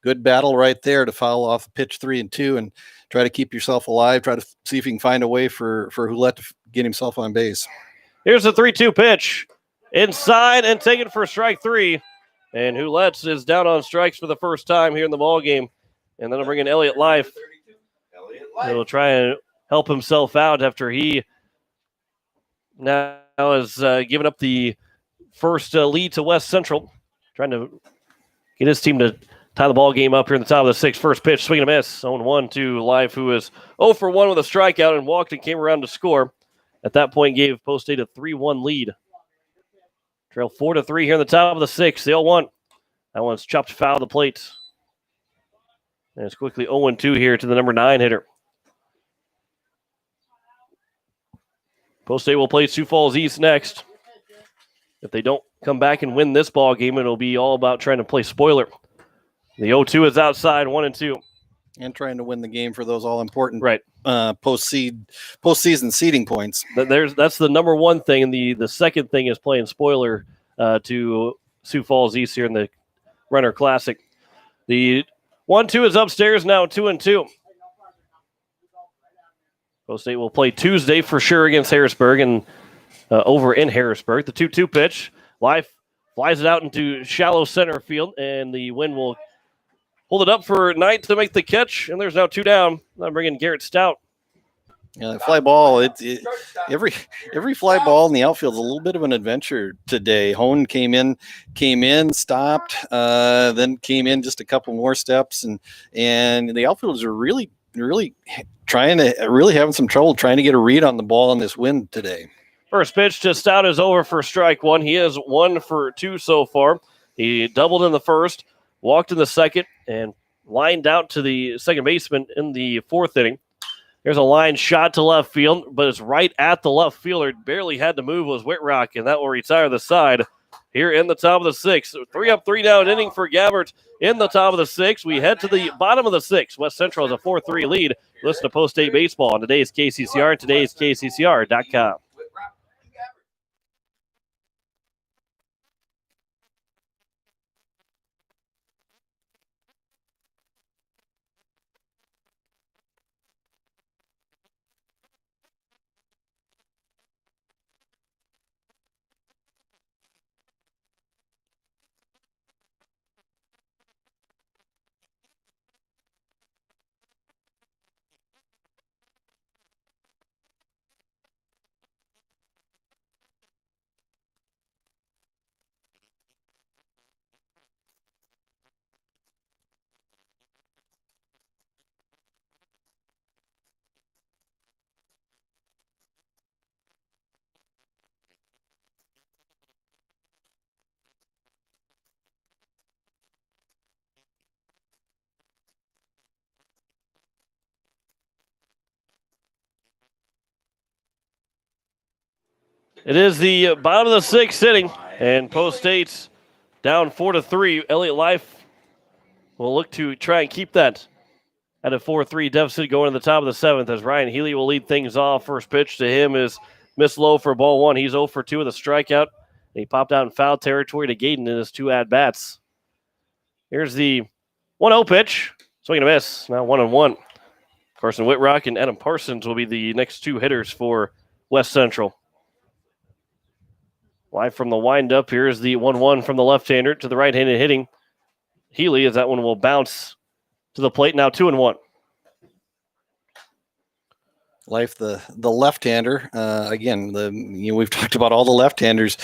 good battle right there to foul off pitch 3-2 and try to keep yourself alive. Try to see if you can find a way for Hulett to get himself on base. Here's the 3-2 pitch. Inside and taken for strike 3. And Hulett is down on strikes for the first time here in the ball game. And then I'll bring in Elliott Life. He'll try and help himself out after he now has given up the first lead to West Central. Trying to get his team to tie the ball game up here in the top of the sixth. First pitch, swing and a miss. 0-1 to Life, who is 0 for 1 with a strikeout and walked and came around to score. At that point, gave Post-State a 3-1 lead. Trail 4-3 here in the top of the sixth. The 0-1. That one's chopped foul of the plate. And it's quickly 0-2 here to the number 9 hitter. Post-State will play Sioux Falls East next. If they don't come back and win this ball game, it'll be all about trying to play spoiler. The 0-2 is outside, 1-2. And trying to win the game for those all-important right postseason seeding points. That's the number one thing, and the second thing is playing spoiler to Sioux Falls East here in the Runner Classic. The 1-2 is upstairs now, 2-2. Post State will play Tuesday for sure against Harrisburg and over in Harrisburg. The 2-2 pitch. Life flies it out into shallow center field, and the wind will hold it up for Knight to make the catch, and there's now 2 down. I'm bringing Garrett Stout. Yeah, fly ball. Every fly ball in the outfield is a little bit of an adventure today. Hone came in, stopped, then came in just a couple more steps, and the outfielders are really having some trouble trying to get a read on the ball in this wind today. First pitch to Stout is over for strike one. He is 1 for 2 so far. He doubled in the first, walked in the second, and lined out to the second baseman in the 4th inning. There's a line shot to left field, but it's right at the left fielder. Barely had to move was Whitrock, and that will retire the side here in the top of the 6th. 3 up, 3 down inning for Gabbert in the top of the 6th. We head to the bottom of the 6th. West Central has a 4-3 lead. Listen to Post State Baseball on today's KCCR and today's KCCR.com. It is the bottom of the 6th inning, and Post State's down 4-3. Elliott Life will look to try and keep that at a 4-3 deficit going to the top of the 7th as Ryan Healy will lead things off. First pitch to him is missed low for ball 1. He's 0 for 2 with a strikeout. He popped out in foul territory to Gaden in his 2 at-bats. Here's the 1-0 pitch. Swing and a miss. Now 1-1. Carson Whitrock and Adam Parsons will be the next 2 hitters for West Central. Live from the windup, here's the 1-1 from the left-hander to the right-handed hitting Healy, as that one will bounce to the plate. Now 2-1. Life, the left-hander. Again, we've talked about all the left-handers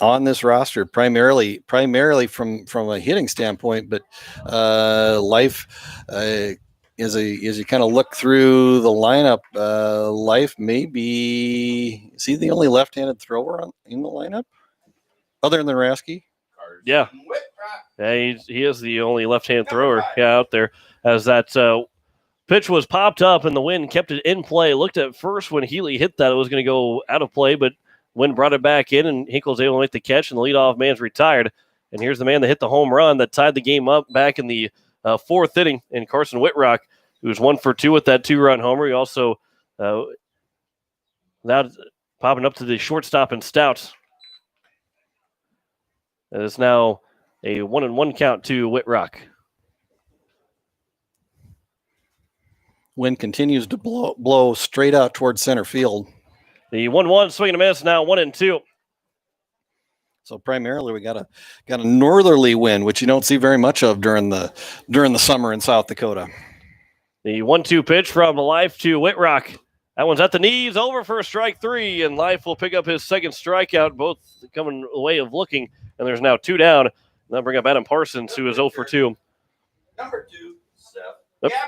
on this roster, primarily from a hitting standpoint. But Life, as you kind of look through the lineup, Life is he the only left-handed thrower in the lineup, other than Rasky? Yeah, he is the only left-handed thrower out there. As that pitch was popped up and the wind kept it in play. Looked at first when Healy hit that it was going to go out of play, but wind brought it back in, and Hinkle's able to make the catch, and the leadoff man's retired. And here's the man that hit the home run that tied the game up back in the 4th inning, in Carson Whitrock, who was 1 for 2 with that 2-run homer. He also now popping up to the shortstop and Stout. And it's now a 1-1 count to Whitrock. Wind continues to blow straight out towards center field. The 1-1 swing and a miss, now 1-2. So primarily we got a northerly wind, which you don't see very much of during the summer in South Dakota. The 1-2 pitch from Life to Whitrock. That one's at the knees, over for strike 3, and Life will pick up his second strikeout, both coming a way of looking, and there's now 2 down. They'll bring up Adam Parsons, who is 0 for 2. Number 2,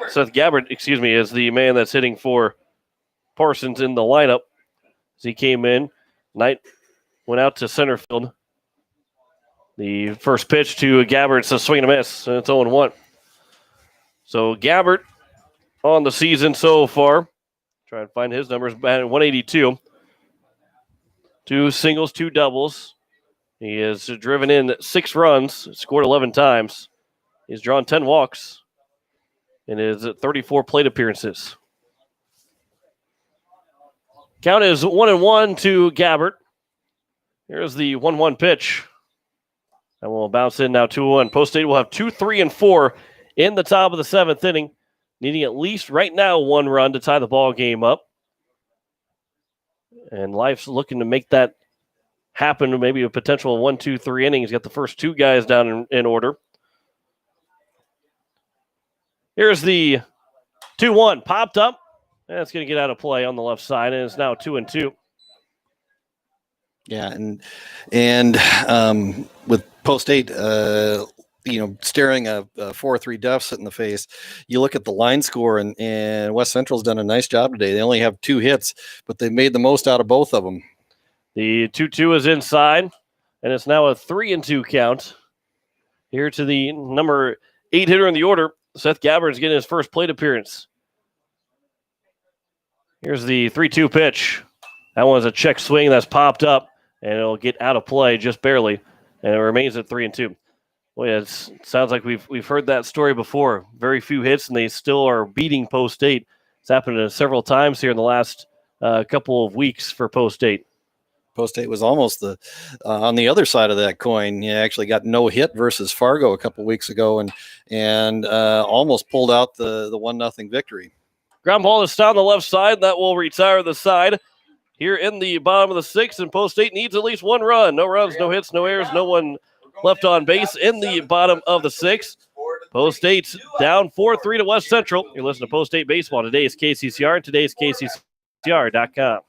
Seth Gabbard, is the man that's hitting for Parsons in the lineup. As he came in, Knight went out to center field. The first pitch to Gabbard's a swing and a miss, and it's 0-1. So Gabbard on the season so far. Try and find his numbers, batting 182. 2 singles, 2 doubles. He has driven in 6 runs, scored 11 times. He's drawn 10 walks in his 34 plate appearances. Count is 1-1 to Gabbard. Here's the 1-1 pitch. That will bounce in now 2-1. Post State will have 2, 3, and 4 in the top of the 7th inning, needing at least right now 1 run to tie the ball game up. And Life's looking to make that happen. Maybe a potential 1, 2, 3 innings. Got the first two guys down in order. Here's the 2-1. Popped up. And it's going to get out of play on the left side. And it's now 2-2. Yeah, and with Post 8, staring a 4-3 deficit in the face, you look at the line score, and West Central's done a nice job today. They only have 2 hits, but they made the most out of both of them. The 2-2 is inside, and it's now a 3-2 count. Here to the number 8 hitter in the order, Seth Gabbard's getting his first plate appearance. Here's the 3-2 pitch. That one's a check swing that's popped up, and it'll get out of play just barely, and it remains at 3-2. Well, yeah, it sounds like we've heard that story before. Very few hits, and they still are beating Post 8. It's happened several times here in the last couple of weeks for Post 8. Post 8 was almost on the other side of that coin. You actually got no hit versus Fargo a couple weeks ago, and almost pulled out the 1-0 victory. Ground ball is down the left side. That will retire the side. Here in the bottom of the 6th, and Post 8 needs at least 1 run. No runs, no hits, no errors, no one left on base in the bottom of the 6th. Post 8 down 4-3 to West Central. You're listening to Post 8 Baseball. Today's KCCR, and today's KCCR.com.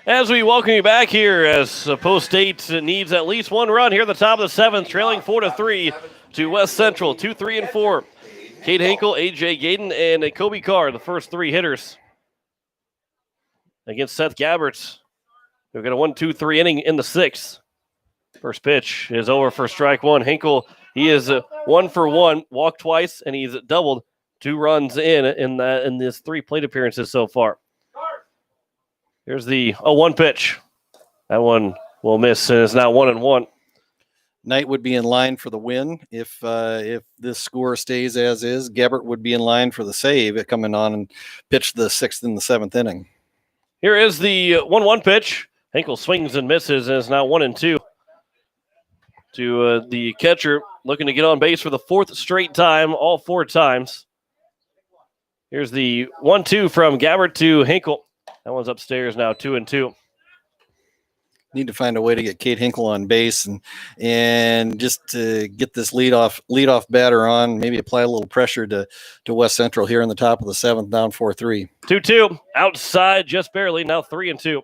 As we welcome you back here, as Post 8 needs at least 1 run here at the top of the 7th, trailing 4-3 to West Central, 2, 3, and 4. Cade Hinkle, A.J. Gayden, and Kobe Carr, the first 3 hitters against Seth Gabberts. We've got a 1, 2, 3 inning in the 6th. First pitch is over for strike 1. Hinkle, he is 1 for 1, walked twice, and he's doubled 2 runs in his 3 plate appearances so far. Here's the 0-1 pitch. That one will miss, and it's now 1-1. Knight would be in line for the win if this score stays as is. Gabbert would be in line for the save, coming on and pitch the 6th and the 7th inning. Here is the 1-1 pitch. Hinkle swings and misses, and it's now 1-2 to the catcher, looking to get on base for the 4th straight time, all 4 times. Here's the 1-2 from Gabbert to Hinkle. That one's upstairs now, 2-2. Need to find a way to get Cade Hinkle on base and just to get this leadoff batter on, maybe apply a little pressure to West Central here in the top of the 7th, down 4-3. 2-2, outside just barely, now 3-2.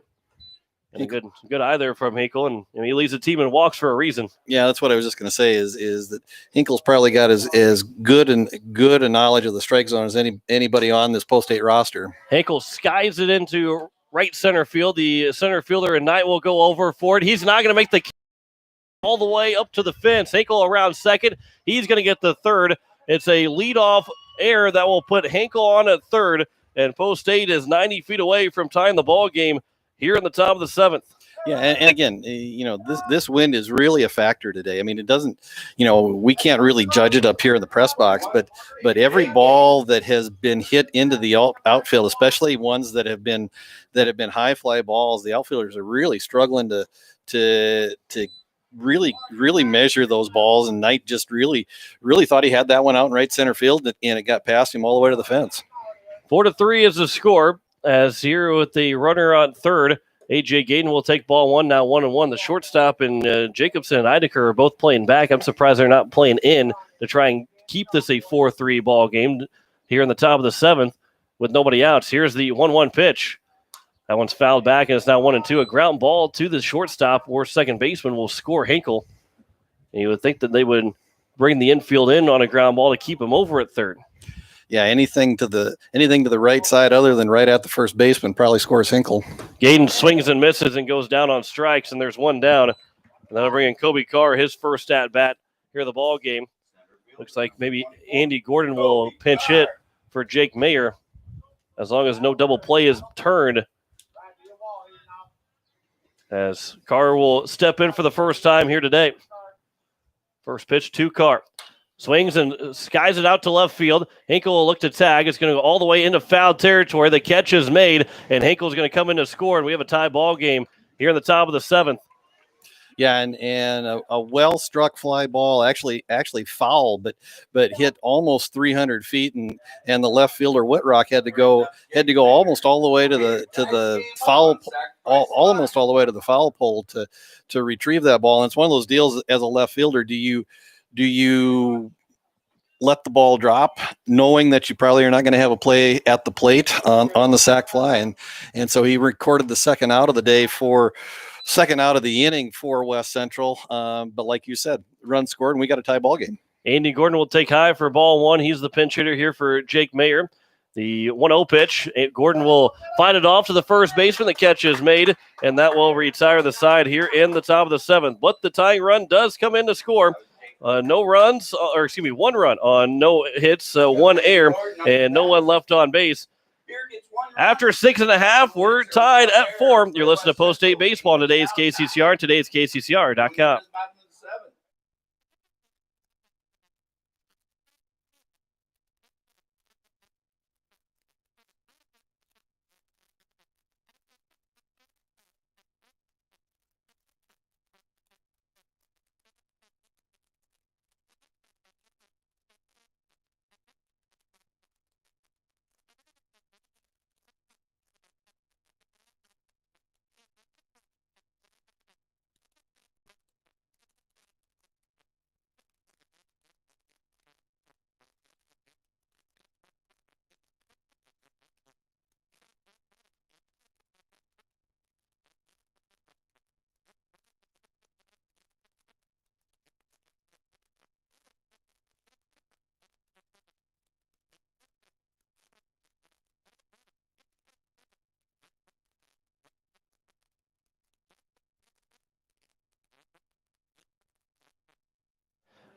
And a good eye there from Hinkle, and he leads the team in walks for a reason. Yeah, that's what I was just going to say is that Hinkle's probably got as good a knowledge of the strike zone as anybody on this Post 8 roster. Hinkle skies it into right center field. The center fielder and Knight will go over for it. He's not going to make the all the way up to the fence. Hinkle around second. He's going to get the third. It's a leadoff error that will put Hinkle on at third, and Post 8 is 90 feet away from tying the ball game here in the top of the 7th. Yeah, and again, this wind is really a factor today. I mean, it doesn't, we can't really judge it up here in the press box, but every ball that has been hit into the outfield, especially ones that have been high fly balls, the outfielders are really struggling to really measure those balls. And Knight just really thought he had that one out in right center field, and it got past him all the way to the fence. 4-3 is the score. As here with the runner on third, A.J. Gayden will take ball 1, now 1-1. The shortstop and Jacobson and Eidecker are both playing back. I'm surprised they're not playing in to try and keep this a 4-3 ball game here in the top of the 7th with nobody outs. Here's the 1-1 pitch. That one's fouled back, and it's now 1-2. A ground ball to the shortstop or second baseman will score Hinkle. And you would think that they would bring the infield in on a ground ball to keep him over at third. Yeah, anything to the right side other than right at the first baseman probably scores Hinkle. Gaden swings and misses and goes down on strikes, and there's one down. And that'll bring in Kobe Carr, his first at bat here in the ball game. Looks like maybe Andy Gordon will pinch hit for Jake Mayer, as long as no double play is turned. As Carr will step in for the first time here today. First pitch to Carr. Swings and skies it out to left field. Hinkle will look to tag. It's going to go all the way into foul territory. The catch is made, and Hinkle's going to come in to score, and we have a tie ball game here in the top of the seventh. Yeah, and a well-struck fly ball, actually foul, but hit almost 300 feet, and the left fielder Whitrock had to go almost all the way to the foul, almost all the way to the foul pole to retrieve that ball. And it's one of those deals as a left fielder. Do you let the ball drop, knowing that you probably are not going to have a play at the plate on the sac fly, and so he recorded the second out of the inning for West Central. But like you said, run scored, and we got a tie ball game. Andy Gordon will take high for ball one. He's the pinch hitter here for Jake Mayer. The 1-0 pitch. Gordon will find it off to the first baseman. The catch is made, and that will retire the side here in the top of the seventh. But the tying run does come in to score. No runs, one run on no hits, one error, and no one left on base. After 6.5, we're tied at 4. You're listening to Post-State Baseball on today's KCCR, today's KCCR.com.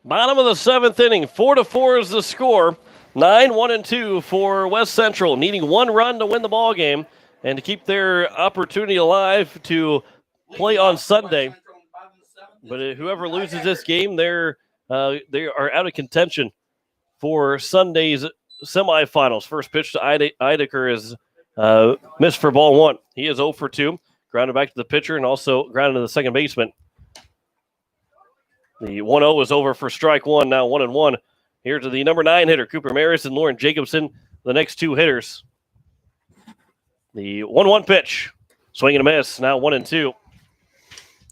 Bottom of the seventh inning, 4-4 is the score. 9-1-2 for West Central, needing one run to win the ball game and to keep their opportunity alive to play on Sunday. But whoever loses this game, they are out of contention for Sunday's semifinals. First pitch to Eidecker is missed for ball one. He is 0 for 2, grounded back to the pitcher and also grounded to the second baseman. The 1-0 is over for strike one, now 1-1. Here to the number 9 hitter, Cooper Maris and Lauren Jacobson, the next two hitters. The 1-1 pitch, swing and a miss, now 1-2.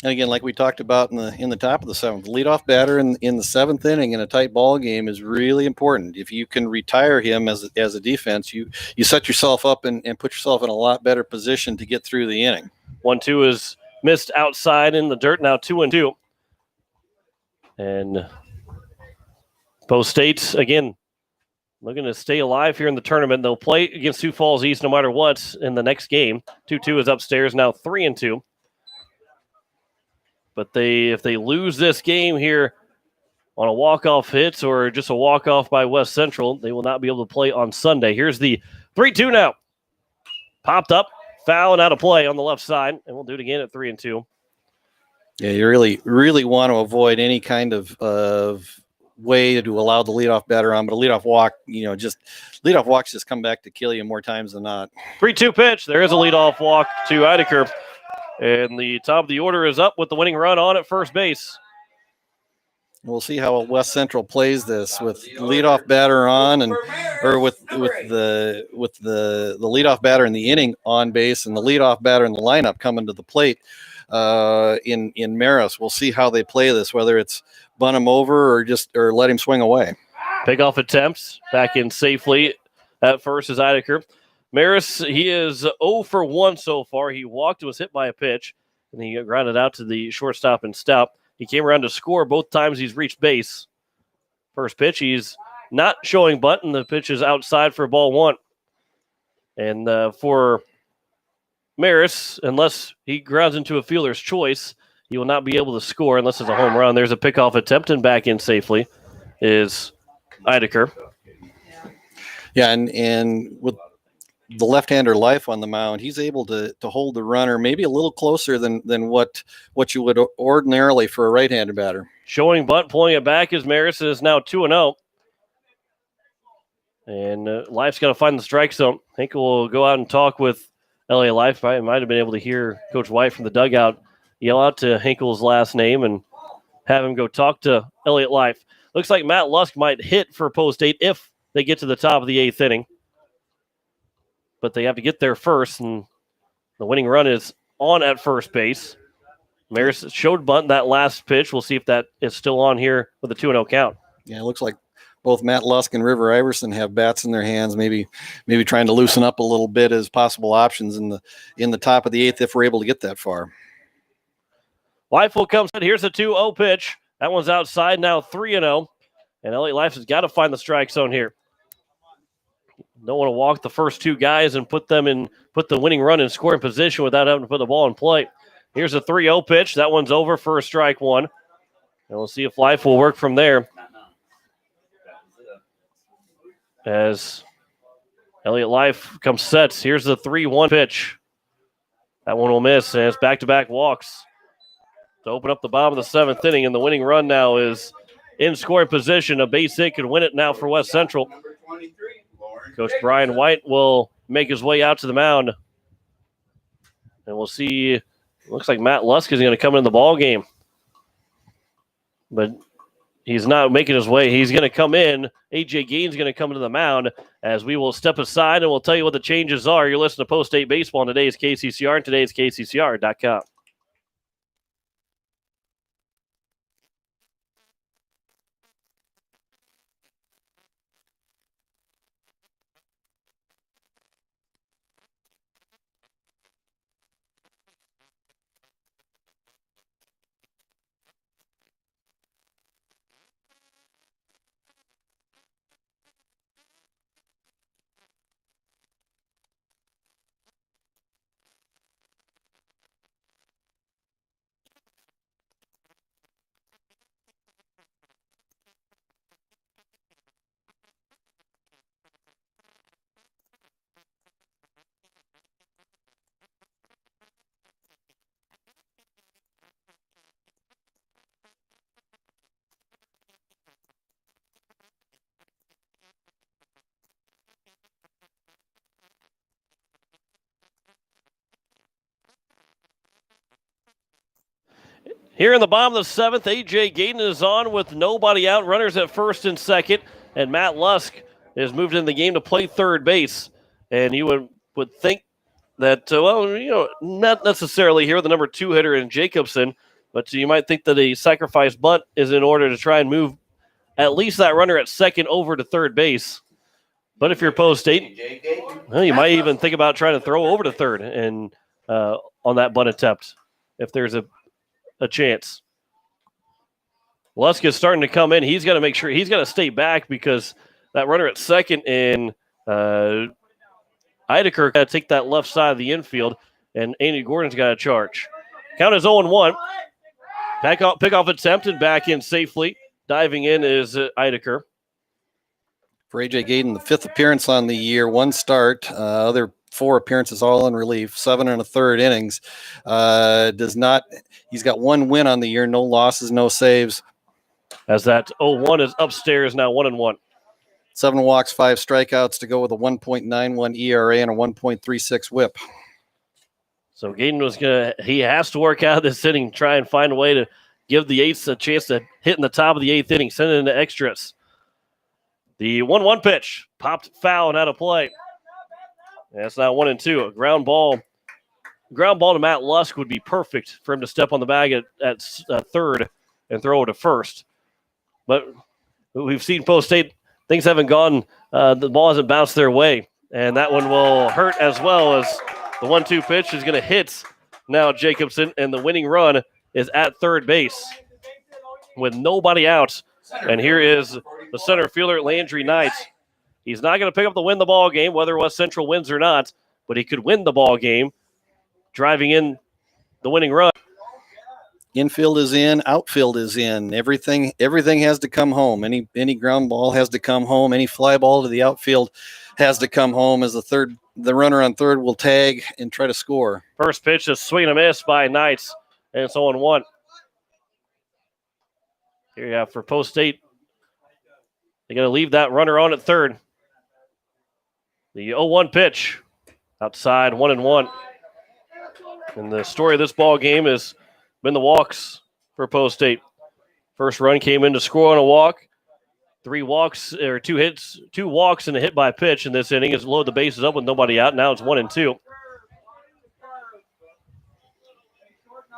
And again, like we talked about in the top of the seventh, leadoff batter in the seventh inning in a tight ball game is really important. If you can retire him as a defense, you set yourself up and put yourself in a lot better position to get through the inning. 1-2 is missed outside in the dirt, now 2-2. And Post State, again, looking to stay alive here in the tournament. They'll play against Sioux Falls East no matter what in the next game. 2-2 is upstairs, now 3-2. But if they lose this game here on a walk-off hit or just a walk-off by West Central, they will not be able to play on Sunday. Here's the 3-2 now. Popped up, foul and out of play on the left side, and we'll do it again at 3-2. Yeah, you really want to avoid any kind of way to allow the leadoff batter on, but a leadoff walk, leadoff walks just come back to kill you more times than not. 3-2 pitch. There is a leadoff walk to Eidecker. And the top of the order is up with the winning run on at first base. We'll see how West Central plays this with leadoff batter on, with the leadoff batter in the inning on base and the leadoff batter in the lineup coming to the plate in Maris. We'll see how they play this, whether it's bunt him over or let him swing away. Pickoff attempts back in safely at first is Eidecker. Maris, he is 0 for 1 so far. He walked and was hit by a pitch, and he grounded out to the shortstop and stop. He came around to score both times he's reached base. First pitch, he's not showing bunt, and the pitch is outside for ball 1. And for Maris, unless he grounds into a fielder's choice, he will not be able to score unless it's a home run. There's a pickoff attempt, and back in safely is Eideker. Yeah, and with the left-hander Life on the mound, he's able to hold the runner maybe a little closer than what you would ordinarily for a right-handed batter. Showing bunt, pulling it back is Maris. It is now 2-0. And Life's got to find the strike zone. Hinkle will go out and talk with LA Life. I might have been able to hear Coach White from the dugout yell out to Hinkle's last name and have him go talk to Elliott Life. Looks like Matt Lusk might hit for post 8 if they get to the top of the 8th inning. But they have to get there first, and the winning run is on at first base. Maris showed bunt that last pitch. We'll see if that is still on here with a 2-0 count. Yeah, it looks like both Matt Lusk and River Iverson have bats in their hands, maybe trying to loosen up a little bit as possible options in the top of the 8th if we're able to get that far. Life will come. Here's a 2-0 pitch. That one's outside now, 3-0. And LA Life has got to find the strike zone here. Don't want to walk the first two guys and put the winning run in scoring position without having to put the ball in play. Here's a 3-0 pitch. That one's over for a strike 1. And we'll see if Life will work from there. As Elliott Life comes sets. Here's the 3-1 pitch. That one will miss, and it's back-to-back walks to open up the bottom of the 7th inning, and the winning run now is in scoring position. A base hit could win it now for West Central. Coach Brian White will make his way out to the mound, and we'll see. Looks like Matt Lusk is going to come in the ball game, but he's not making his way. He's going to come in. A.J. Gaines is going to come into the mound as we will step aside, and we'll tell you what the changes are. You're listening to Post 8 Baseball on today's KCCR and today's KCCR.com. Here in the bottom of the 7th, A.J. Gaines is on with nobody out. Runners at first and second. And Matt Lusk is moved in the game to play third base. And you would think that, not necessarily here with the number 2 hitter in Jacobson, but you might think that a sacrifice bunt is in order to try and move at least that runner at second over to third base. But if you're post 8, well, you might even think about trying to throw over to third and on that bunt attempt if there's a chance. Lusk is starting to come in. He's got to make sure he's got to stay back because that runner at second and Eideker got to take that left side of the infield, and Andy Gordon's got to charge. Count is 0-1. Pickoff attempt and back in safely. Diving in is Eideker. For A.J. Gaden, the 5th appearance on the year, 1 start, other 4 appearances, all in relief, 7 1/3 innings. He's got 1 win on the year, no losses, no saves. As that 0-1 is upstairs now, 1-1. 7 walks, 5 strikeouts to go with a 1.91 ERA and a 1.36 WHIP. So Gaden he has to work out this inning, try and find a way to give the Eights a chance to hit in the top of the 8th inning, send it into extras. The 1-1 pitch popped foul and out of play. That's now 1-2. A ground ball to Matt Lusk would be perfect for him to step on the bag at third and throw it to first. But we've seen post 8, things haven't gone, the ball hasn't bounced their way. And that one will hurt as well as the 1-2 pitch is going to hit now Jacobson, and the winning run is at third base with nobody out. And here is the center fielder, Landry Knight. He's not going to pick up the win the ball game, whether West Central wins or not, but he could win the ball game, driving in the winning run. Infield is in, outfield is in. Everything has to come home. Any ground ball has to come home. Any fly ball to the outfield has to come home as the runner on third will tag and try to score. First pitch is swing and a miss by Knights, and it's 0-1. Here you have for Post State. They're going to leave that runner on at third. The 0-1 pitch outside 1-1. And the story of this ball game has been the walks for Post State. First run came in to score on a walk. 2 walks and a hit by pitch in this inning. Has loaded the bases up with nobody out. Now it's 1-2.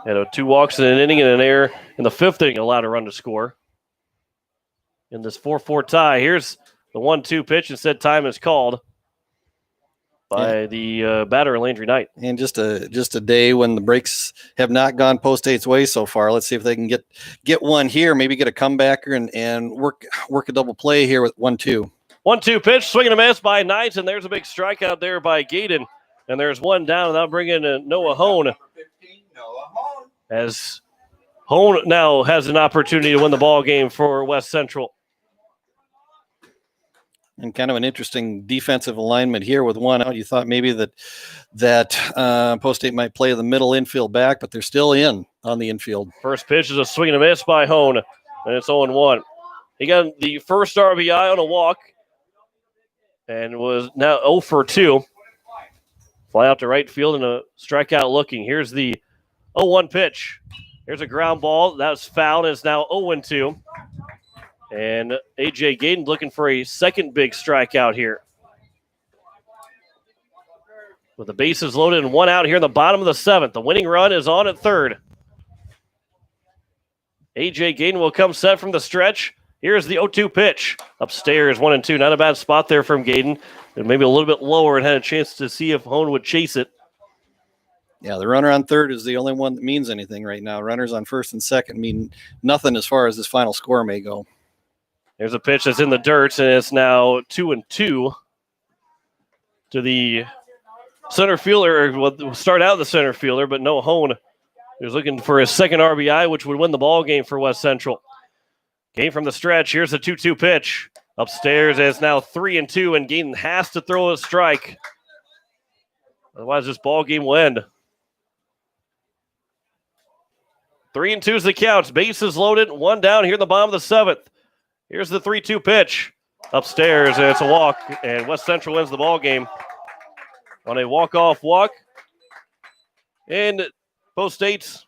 And 2 walks in an inning and an error in the 5th inning allowed a run to score. In this 4-4 tie, here's the 1-2 pitch. Instead, time is called by the batter, Landry Knight. And just a day when the breaks have not gone Post State's way so far. Let's see if they can get one here, maybe get a comebacker and work a double play here with 1-2. 1-2 pitch, swing and a miss by Knight, and there's a big strikeout there by Gaydon. And there's one down, and that'll bring in Noah Hone. As Hone now has an opportunity to win the ball game for West Central. And kind of an interesting defensive alignment here with one out. You thought maybe that Post State might play the middle infield back, but they're still in on the infield. First pitch is a swing and a miss by Hone, and it's 0-1. He got the first RBI on a walk and was now 0 for 2. Fly out to right field and a strikeout looking. Here's the 0-1 pitch. Here's a ground ball. That's foul, and it's now 0-2. And A.J. Gaydon looking for a second big strikeout here. With the bases loaded and one out here in the bottom of the 7th. The winning run is on at third. A.J. Gaydon will come set from the stretch. Here's the 0-2 pitch. Upstairs, 1-2. Not a bad spot there from Gaydon. And maybe a little bit lower and had a chance to see if Hone would chase it. Yeah, the runner on third is the only one that means anything right now. Runners on first and second mean nothing as far as this final score may go. There's a pitch that's in the dirt, and it's now 2-2 to the center fielder. We'll start out the center fielder, but no Hone. He was looking for his second RBI, which would win the ball game for West Central. Game from the stretch. Here's the 2-2 pitch. Upstairs, and it's now 3-2, and Gaydon has to throw a strike. Otherwise, this ball game will end. 3-2 is the count. Bases loaded, one down here in the bottom of the 7th. Here's the 3-2 pitch. Upstairs, and it's a walk, and West Central wins the ball game on a walk-off walk. And Post State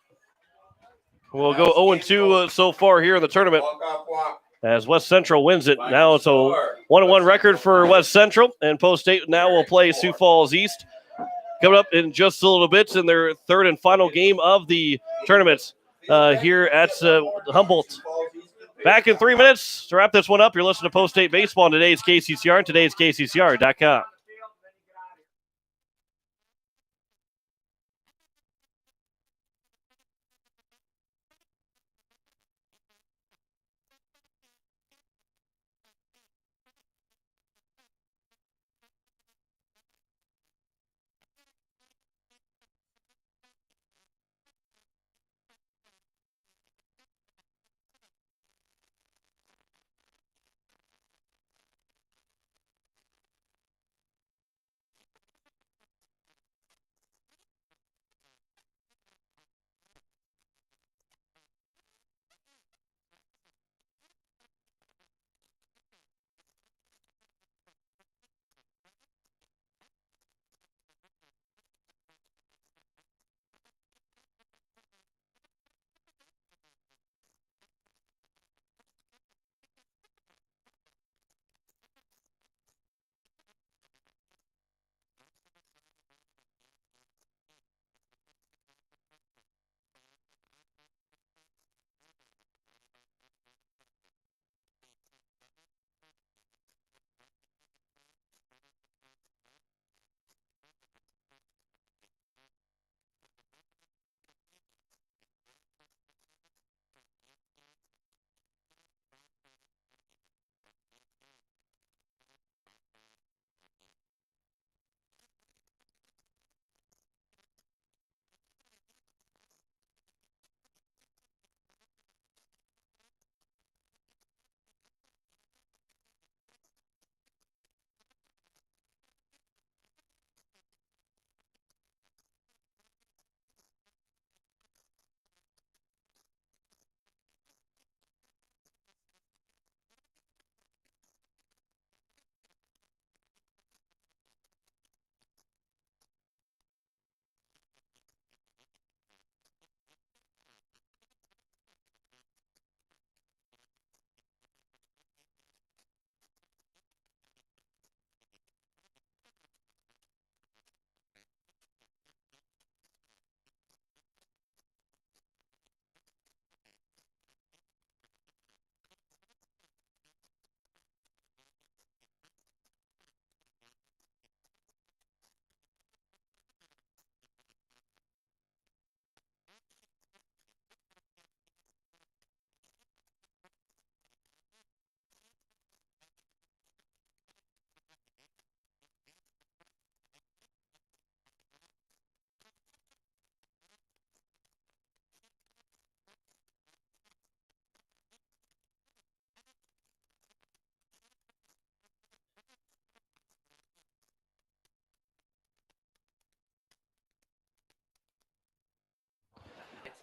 will go 0-2 so far here in the tournament as West Central wins it. Now it's a 1-1 record for West Central, and Post State now will play Sioux Falls East. Coming up in just a little bit in their third and final game of the tournament here at Humboldt. Back in 3 minutes to wrap this one up. You're listening to Post State Baseball on today's KCCR and today's KCCR.com.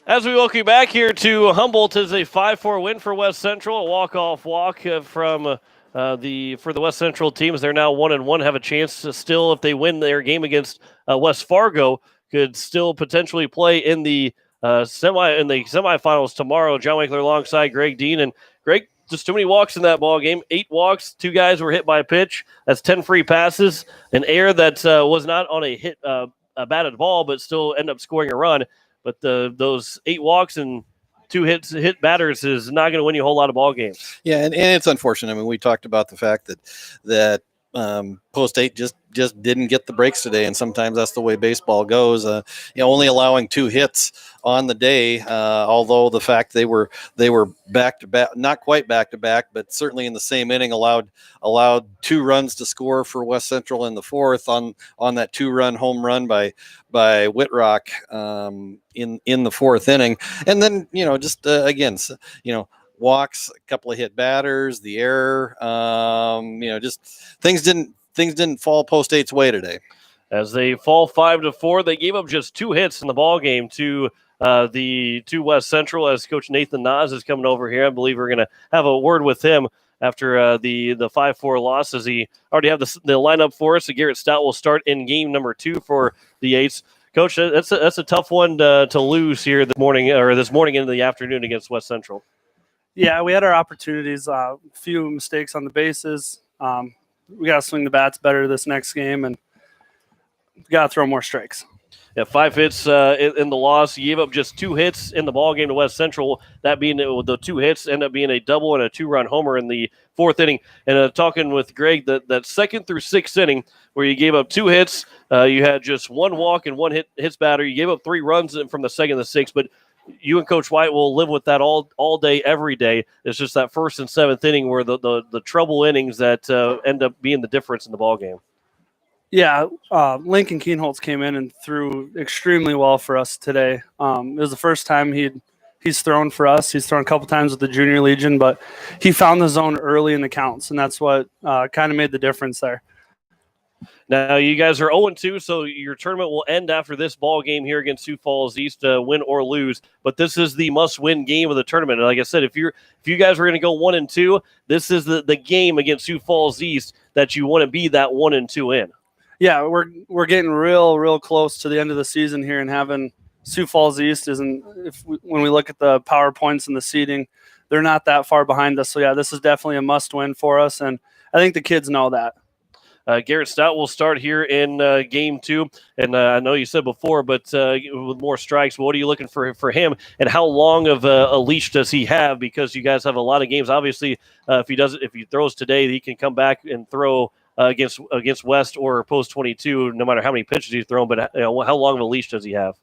As we welcome you back here to Humboldt, is a 5-4 win for West Central. A walk-off walk from for the West Central teams. They're now 1-1. Have a chance to still, if they win their game against West Fargo, could still potentially play in the semifinals tomorrow. John Winkler alongside Greg Dean, and Greg, just too many walks in that ball game. 8 walks, 2 guys were hit by a pitch. That's 10 free passes. An error that was not on a hit, a batted ball, but still end up scoring a run. But those 8 walks and 2 hit batters is not going to win you a whole lot of ball games. Yeah, and it's unfortunate. I mean, we talked about the fact that Post 8 just didn't get the breaks today, and sometimes that's the way baseball goes. Only allowing 2 hits on the day, although the fact they were back to back, not quite back to back, but certainly in the same inning, allowed 2 runs to score for West Central in the 4th on that 2-run home run by Whitrock in the 4th inning, and then again, walks, a couple of hit batters, the error, just things didn't fall Post 8's way today. As they fall 5-4, they gave up just 2 hits in the ball game to West Central. As Coach Nathan Nas is coming over here, I believe we're going to have a word with him after the 5-4 loss. As he already have the lineup for us. So Garrett Stout will start in game number 2 for the Eights. Coach, that's a tough one to lose here this morning into the afternoon against West Central. Yeah, we had our opportunities. A few mistakes on the bases. We got to swing the bats better this next game, and we got to throw more strikes. Yeah, 5 hits in the loss. You gave up just 2 hits in the ball game to West Central. That being the 2 hits end up being a double and a 2-run homer in the 4th inning. And talking with Greg, that 2nd through 6th inning where you gave up 2 hits, you had just 1 walk and 1 hits batter. You gave up 3 runs from the 2nd to 6th, but you and Coach White will live with that all day, every day. It's just that 1st and 7th inning where the trouble innings that end up being the difference in the ball game. Yeah, Lincoln Keenholz came in and threw extremely well for us today. It was the first time he's thrown for us. He's thrown a couple times with the Junior Legion, but he found the zone early in the counts, and that's what kind of made the difference there. Now, you guys are 0-2, so your tournament will end after this ball game here against Sioux Falls East, win or lose. But this is the must-win game of the tournament. And like I said, if you guys are going to go 1-2, this is the game against Sioux Falls East that you want to be that 1-2 in. Yeah, we're getting real close to the end of the season here, and having Sioux Falls East when we look at the PowerPoints and the seeding, they're not that far behind us. So yeah, this is definitely a must-win for us, and I think the kids know that. Garrett Stout will start here in game 2. And I know you said before, but with more strikes, what are you looking for him? And how long of a leash does he have? Because you guys have a lot of games. Obviously, if he throws today, he can come back and throw against West or Post 22, no matter how many pitches he's thrown. But how long of a leash does he have?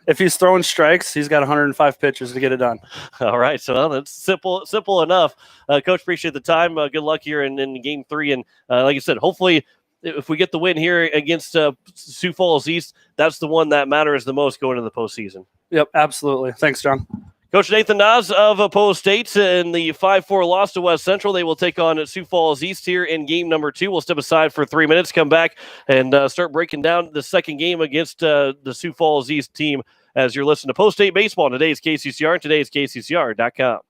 If he's throwing strikes, he's got 105 pitches to get it done. All right, so that's simple enough. Coach, appreciate the time. Good luck here in game 3. And like I said, hopefully if we get the win here against Sioux Falls East, that's the one that matters the most going into the postseason. Yep, absolutely. Thanks, John. Coach Nathan Nas of Post State in the 5-4 loss to West Central. They will take on Sioux Falls East here in game number 2. We'll step aside for 3 minutes, come back, and start breaking down the second game against the Sioux Falls East team as you're listening to Post State Baseball on today's KCCR and today's KCCR.com.